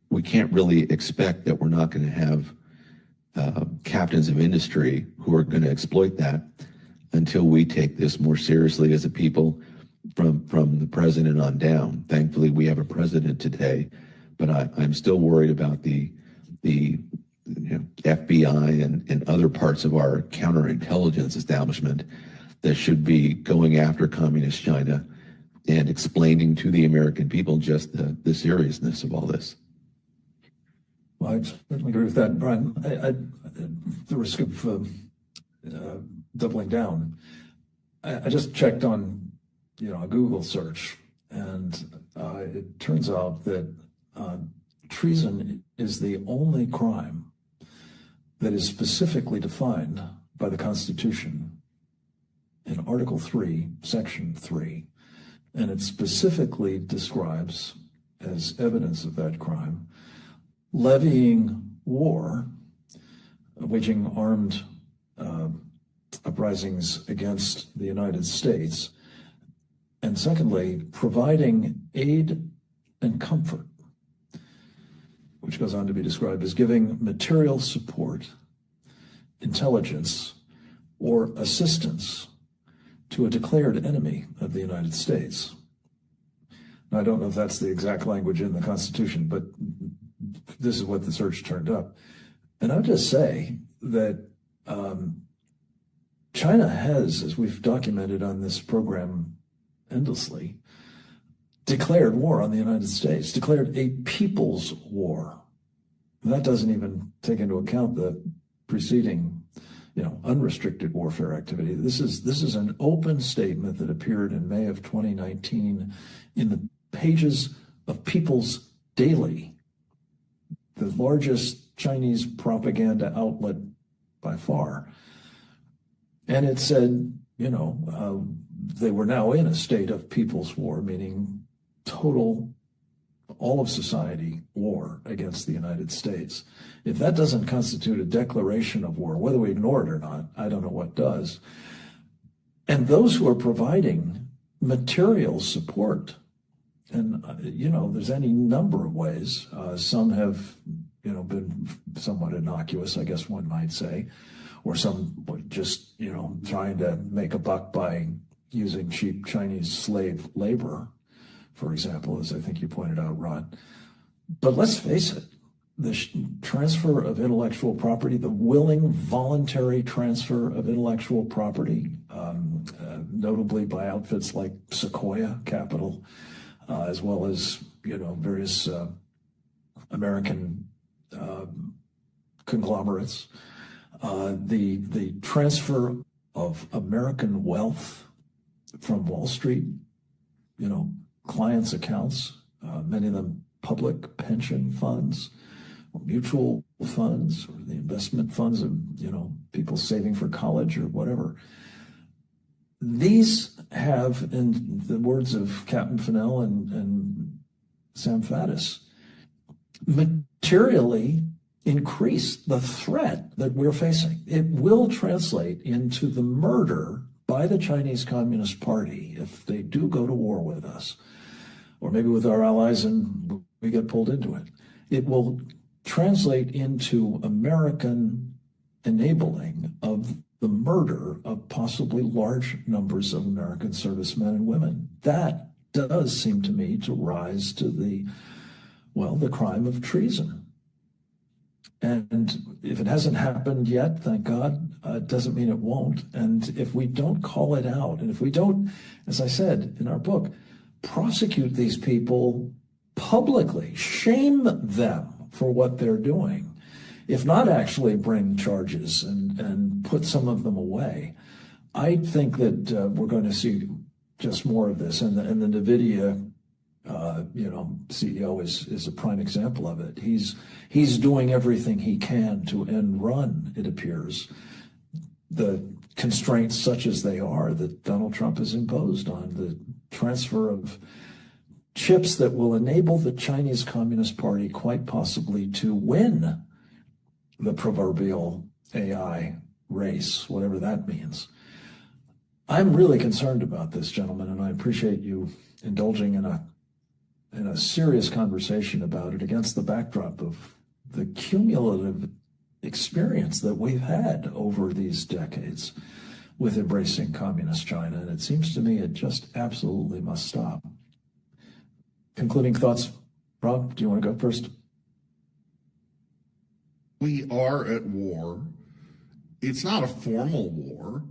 Speaker 6: we can't really expect that we're not going to have captains of industry who are going to exploit that until we take this more seriously as a people from the president on down. Thankfully, we have a president today, but I'm still worried about the FBI and other parts of our counterintelligence establishment that should be going after communist China and explaining to the American people just the seriousness of all this.
Speaker 1: Well, I certainly agree with that, Brian. At the risk of doubling down, I just checked on, a Google search, and it turns out that treason is the only crime that is specifically defined by the Constitution in Article 3, Section 3. And it specifically describes as evidence of that crime levying war, waging armed uprisings against the United States, and secondly, providing aid and comfort, which goes on to be described as giving material support, intelligence, or assistance to a declared enemy of the United States. Now, I don't know if that's the exact language in the Constitution, but this is what the search turned up. And I would just say that China has, as we've documented on this program endlessly, declared war on the United States, declared a people's war. And that doesn't even take into account the preceding, unrestricted warfare activity. This is an open statement that appeared in May of 2019 in the pages of People's Daily, the largest Chinese propaganda outlet by far. And it said, they were now in a state of people's war, meaning total, all of society war against the United States. If that doesn't constitute a declaration of war, whether we ignore it or not, I don't know what does. And those who are providing material support, and, there's any number of ways. Some have, been somewhat innocuous, I guess one might say, or some just, trying to make a buck by using cheap Chinese slave labor, for example, as I think you pointed out, Rod. But let's face it, the transfer of intellectual property, the willing, voluntary transfer of intellectual property, notably by outfits like Sequoia Capital, as well as, various American conglomerates, the transfer of American wealth from Wall Street, clients' accounts, many of them public pension funds, or mutual funds, or the investment funds of, people saving for college or whatever. These have, in the words of Captain Fennell and Sam Faddis, materially increased the threat that we're facing. It will translate into the murder by the Chinese Communist Party if they do go to war with us, or maybe with our allies and we get pulled into it. It will translate into American enabling of the murder of possibly large numbers of American servicemen and women. That does seem to me to rise to the crime of treason. And if it hasn't happened yet, thank God, it doesn't mean it won't. And if we don't call it out, and if we don't, as I said in our book, prosecute these people publicly, shame them for what they're doing, if not actually bring charges and put some of them away, I think that we're going to see just more of this. And the NVIDIA CEO is a prime example of it. He's doing everything he can to end run, it appears, the constraints such as they are that Donald Trump has imposed on the transfer of chips that will enable the Chinese Communist Party quite possibly to win the proverbial AI race, whatever that means. I'm really concerned about this, gentlemen, and I appreciate you indulging in a serious conversation about it against the backdrop of the cumulative experience that we've had over these decades with embracing communist China. And it seems to me it just absolutely must stop. Concluding thoughts, Rob, do you want to go first?
Speaker 5: We are at war. It's not a formal war.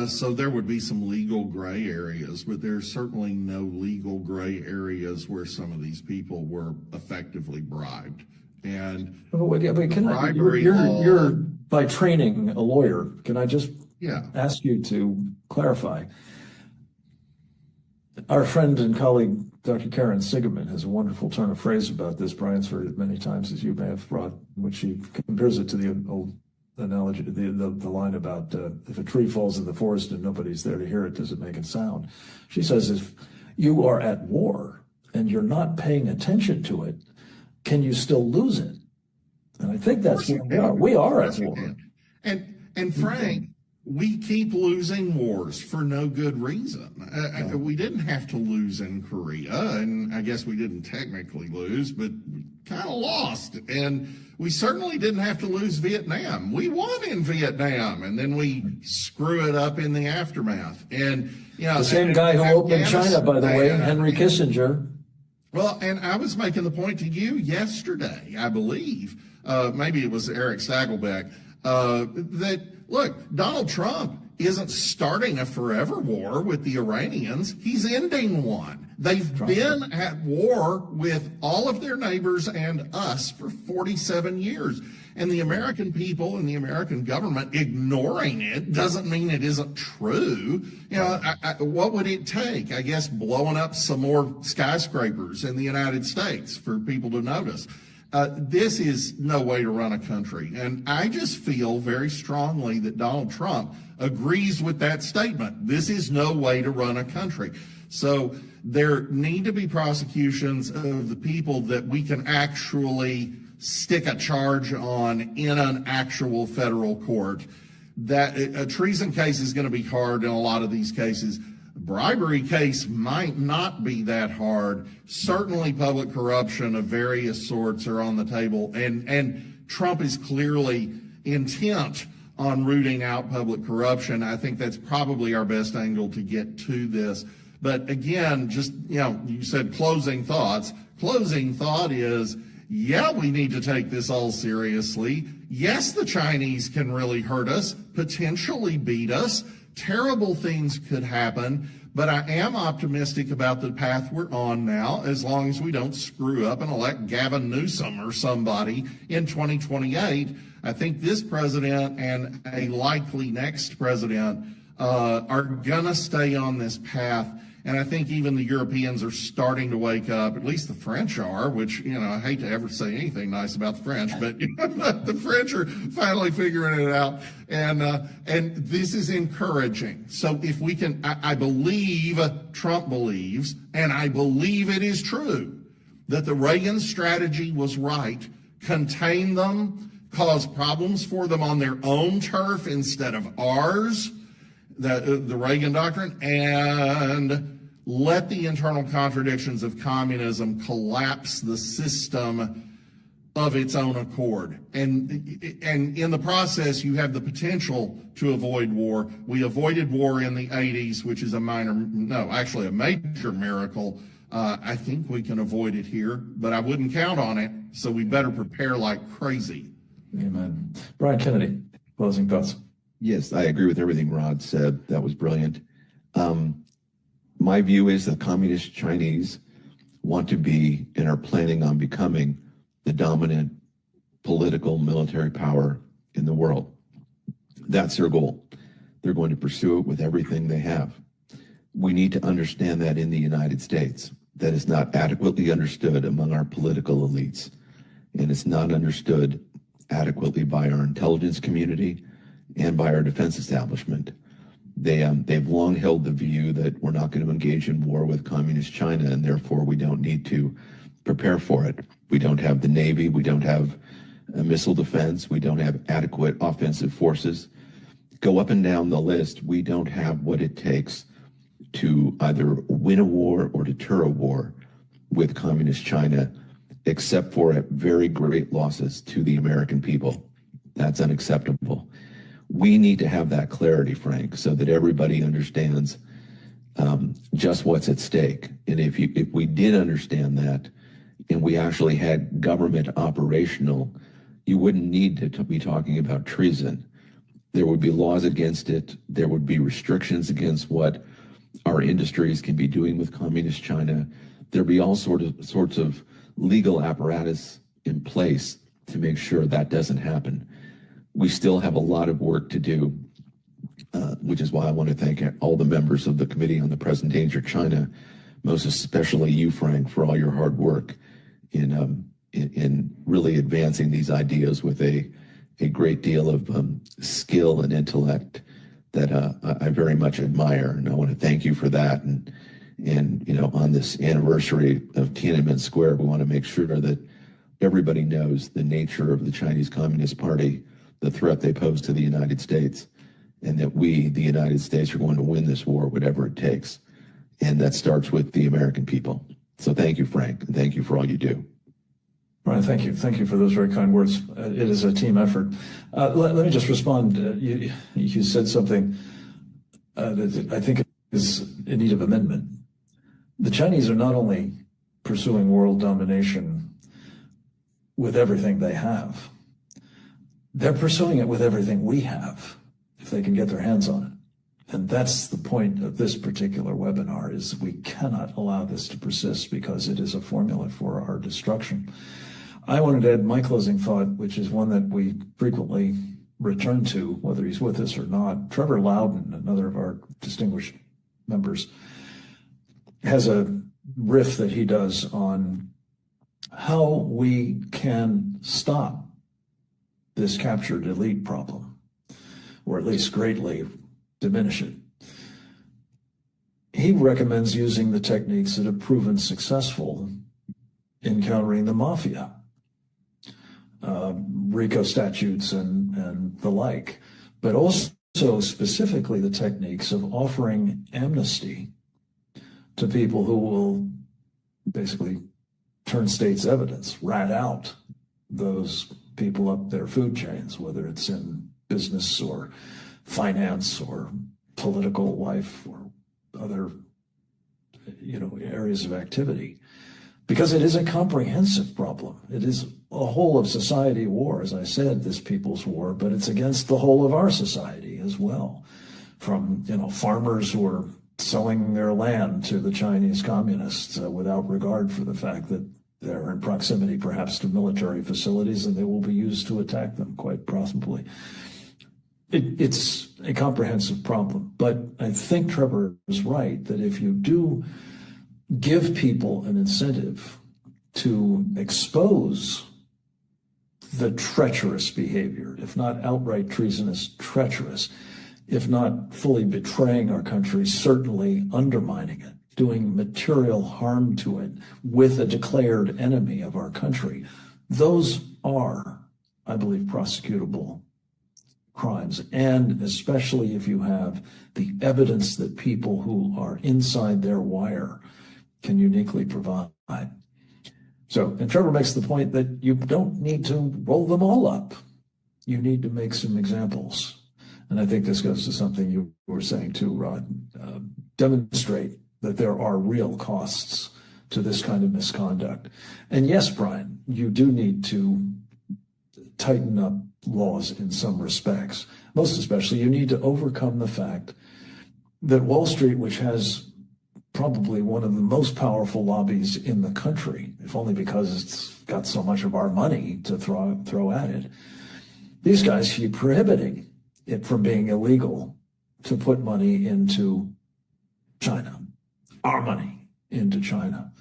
Speaker 5: So there would be some legal gray areas, but there's certainly no legal gray areas where some of these people were effectively bribed. And
Speaker 1: you're by training a lawyer. Can I just ask you to clarify? Our friend and colleague, Dr. Karen Sigeman, has a wonderful turn of phrase about this. Brian's heard it many times, as you may have, Rod, in which she compares it to the old analogy, the line about if a tree falls in the forest and nobody's there to hear it, does it make a sound? She says, if you are at war and you're not paying attention to it, can you still lose it? And I think that's where we are. We are at war.
Speaker 5: And Frank, we keep losing wars for no good reason. We didn't have to lose in Korea, and I guess we didn't technically lose, but kind of lost. And we certainly didn't have to lose Vietnam. We won in Vietnam, and then we screw it up in the aftermath. And
Speaker 1: the same guy who opened China, by the way, Henry Kissinger.
Speaker 5: Well, and I was making the point to you yesterday, I believe, maybe it was Eric Stagelbeck, that, look, Donald Trump isn't starting a forever war with the Iranians. He's ending one. They've been at war with all of their neighbors and us for 47 years. And the American people and the American government ignoring it doesn't mean it isn't true. What would it take? I guess blowing up some more skyscrapers in the United States for people to notice. This is no way to run a country. And I just feel very strongly that Donald Trump agrees with that statement. This is no way to run a country. So there need to be prosecutions of the people that we can actually stick a charge on in an actual federal court. That a treason case is going to be hard in a lot of these cases. A bribery case might not be that hard. Certainly public corruption of various sorts are on the table, and Trump is clearly intent on rooting out public corruption. I think that's probably our best angle to get to this. But again, just, you said closing thoughts. Closing thought is, yeah, we need to take this all seriously. Yes, the Chinese can really hurt us, potentially beat us. Terrible things could happen, but I am optimistic about the path we're on now, as long as we don't screw up and elect Gavin Newsom or somebody in 2028. I think this president and a likely next president are going to stay on this path. And I think even the Europeans are starting to wake up, at least the French are, which, I hate to ever say anything nice about the French, but the French are finally figuring it out. And this is encouraging. So if we can, I believe Trump believes, and I believe it is true, that the Reagan strategy was right. Contain them, cause problems for them on their own turf instead of ours, the Reagan doctrine, and let the internal contradictions of communism collapse the system of its own accord. And in the process, you have the potential to avoid war. We avoided war in the 80s, which is a major miracle. I think we can avoid it here, but I wouldn't count on it, so we better prepare like crazy.
Speaker 1: Amen. Brian Kennedy, closing thoughts.
Speaker 6: Yes, I agree with everything Rod said. That was brilliant. My view is the communist Chinese want to be and are planning on becoming the dominant political military power in the world. That's their goal. They're going to pursue it with everything they have. We need to understand that in the United States. That is not adequately understood among our political elites, and it's not understood adequately by our intelligence community and by our defense establishment. They've long held the view that we're not going to engage in war with communist China, and therefore we don't need to prepare for it. We don't have the Navy, we don't have a missile defense, we don't have adequate offensive forces. Go up and down the list, we don't have what it takes to either win a war or deter a war with communist China, except for at very great losses to the American people. That's unacceptable. We need to have that clarity, Frank, so that everybody understands just what's at stake. And if we did understand that, and we actually had government operational, you wouldn't need to be talking about treason. There would be laws against it. There would be restrictions against what our industries can be doing with communist China. There'd be all sorts of legal apparatus in place to make sure that doesn't happen. We still have a lot of work to do, which is why I want to thank all the members of the Committee on the Present Danger of China, most especially you, Frank, for all your hard work in really advancing these ideas with a great deal of skill and intellect that I very much admire, and I want to thank you for that. And on this anniversary of Tiananmen Square, we want to make sure that everybody knows the nature of the Chinese Communist Party, the threat they pose to the United States, and that we, the United States, are going to win this war, whatever it takes. And that starts with the American people. So thank you, Frank, and thank you for all you do.
Speaker 1: Brian, thank you. Thank you for those very kind words. It is a team effort. Let me just respond. You said something that I think is in need of amendment. The Chinese are not only pursuing world domination with everything they have, they're pursuing it with everything we have, if they can get their hands on it. And that's the point of this particular webinar, is we cannot allow this to persist because it is a formula for our destruction. I wanted to add my closing thought, which is one that we frequently return to, whether he's with us or not. Trevor Loudon, another of our distinguished members, has a riff that he does on how we can stop this captured elite problem, or at least greatly diminish it. He recommends using the techniques that have proven successful in countering the mafia, RICO statutes and the like, but also specifically the techniques of offering amnesty to people who will basically turn state's evidence, rat out those people up their food chains, whether it's in business or finance or political life or other areas of activity, because it is a comprehensive problem. It is a whole of society war, as I said, this people's war, but it's against the whole of our society as well, from farmers who are selling their land to the Chinese communists without regard for the fact that they're in proximity perhaps to military facilities and they will be used to attack them quite possibly. It's a comprehensive problem, but I think Trevor is right that if you do give people an incentive to expose the treacherous behavior, if not outright treasonous, treacherous, if not fully betraying our country, certainly undermining it, doing material harm to it with a declared enemy of our country, those are, I believe, prosecutable crimes, and especially if you have the evidence that people who are inside their wire can uniquely provide. So, and Trevor makes the point that you don't need to roll them all up. You need to make some examples. And I think this goes to something you were saying too, Rod. Demonstrate that there are real costs to this kind of misconduct. And yes, Brian, you do need to tighten up laws in some respects. Most especially, you need to overcome the fact that Wall Street, which has probably one of the most powerful lobbies in the country, if only because it's got so much of our money to throw at it, these guys keep prohibiting it from being illegal to put money into China, our money into China.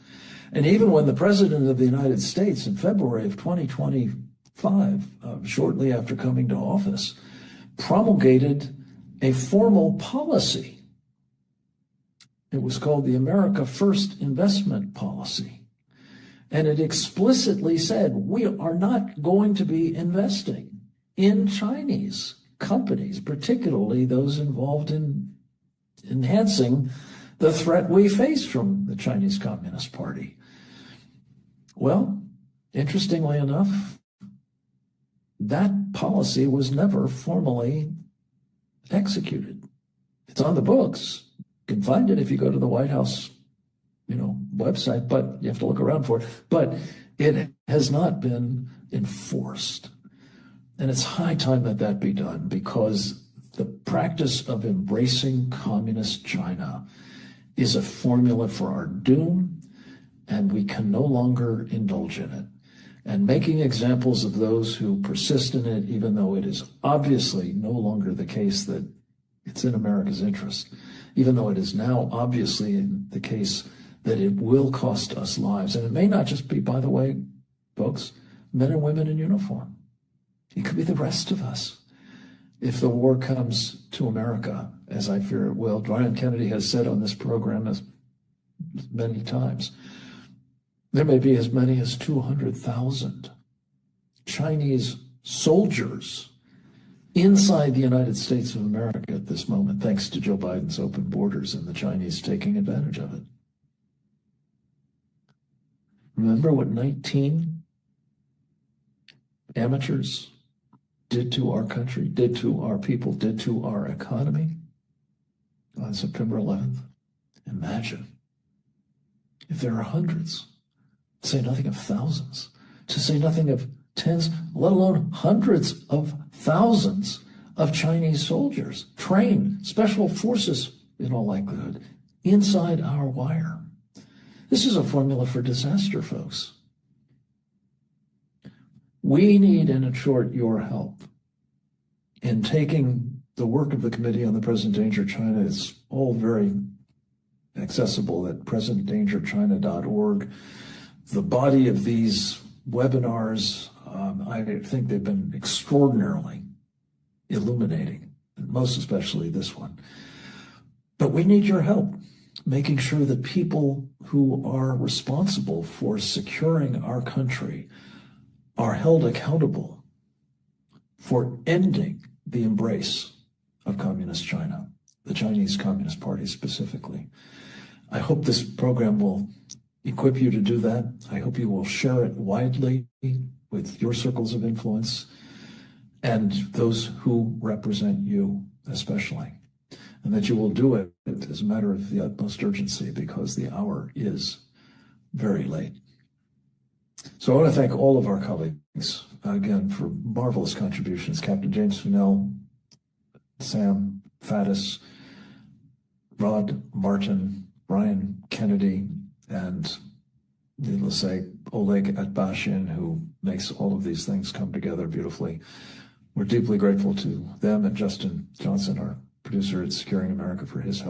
Speaker 1: And even when the President of the United States in February of 2025, shortly after coming to office, promulgated a formal policy. It was called the America First Investment Policy. And it explicitly said, we are not going to be investing in Chinese companies, particularly those involved in enhancing the threat we face from the Chinese Communist Party. Well, interestingly enough, that policy was never formally executed. It's on the books. You can find it if you go to the White House, website, but you have to look around for it. But it has not been enforced. And it's high time that that be done, because the practice of embracing communist China is a formula for our doom, and we can no longer indulge in it. And making examples of those who persist in it, even though it is obviously no longer the case that it's in America's interest, even though it is now obviously in the case that it will cost us lives. And it may not just be, by the way, folks, men and women in uniform. It could be the rest of us. If the war comes to America, as I fear it will, Brian Kennedy has said on this program as many times, there may be as many as 200,000 Chinese soldiers inside the United States of America at this moment, thanks to Joe Biden's open borders and the Chinese taking advantage of it. Remember what 19 amateurs did to our country, did to our people, did to our economy on September 11th? Imagine if there are hundreds, to say nothing of thousands, to say nothing of tens, let alone hundreds of thousands of Chinese soldiers, trained, special forces in all likelihood, inside our wire. This is a formula for disaster, folks. We need, and in short, your help in taking the work of the Committee on the Present Danger of China. It's all very accessible at presentdangerchina.org. The body of these webinars, I think they've been extraordinarily illuminating, most especially this one. But we need your help, making sure that people who are responsible for securing our country are held accountable for ending the embrace of communist China, the Chinese Communist Party specifically. I hope this program will equip you to do that. I hope you will share it widely with your circles of influence and those who represent you especially, and that you will do it as a matter of the utmost urgency, because the hour is very late. So I want to thank all of our colleagues, again, for marvelous contributions. Captain James Fennell, Sam Faddis, Rod Martin, Brian Kennedy, and needless to say, Oleg Atbashin, who makes all of these things come together beautifully. We're deeply grateful to them and Justin Johnson, our producer at Securing America, for his help.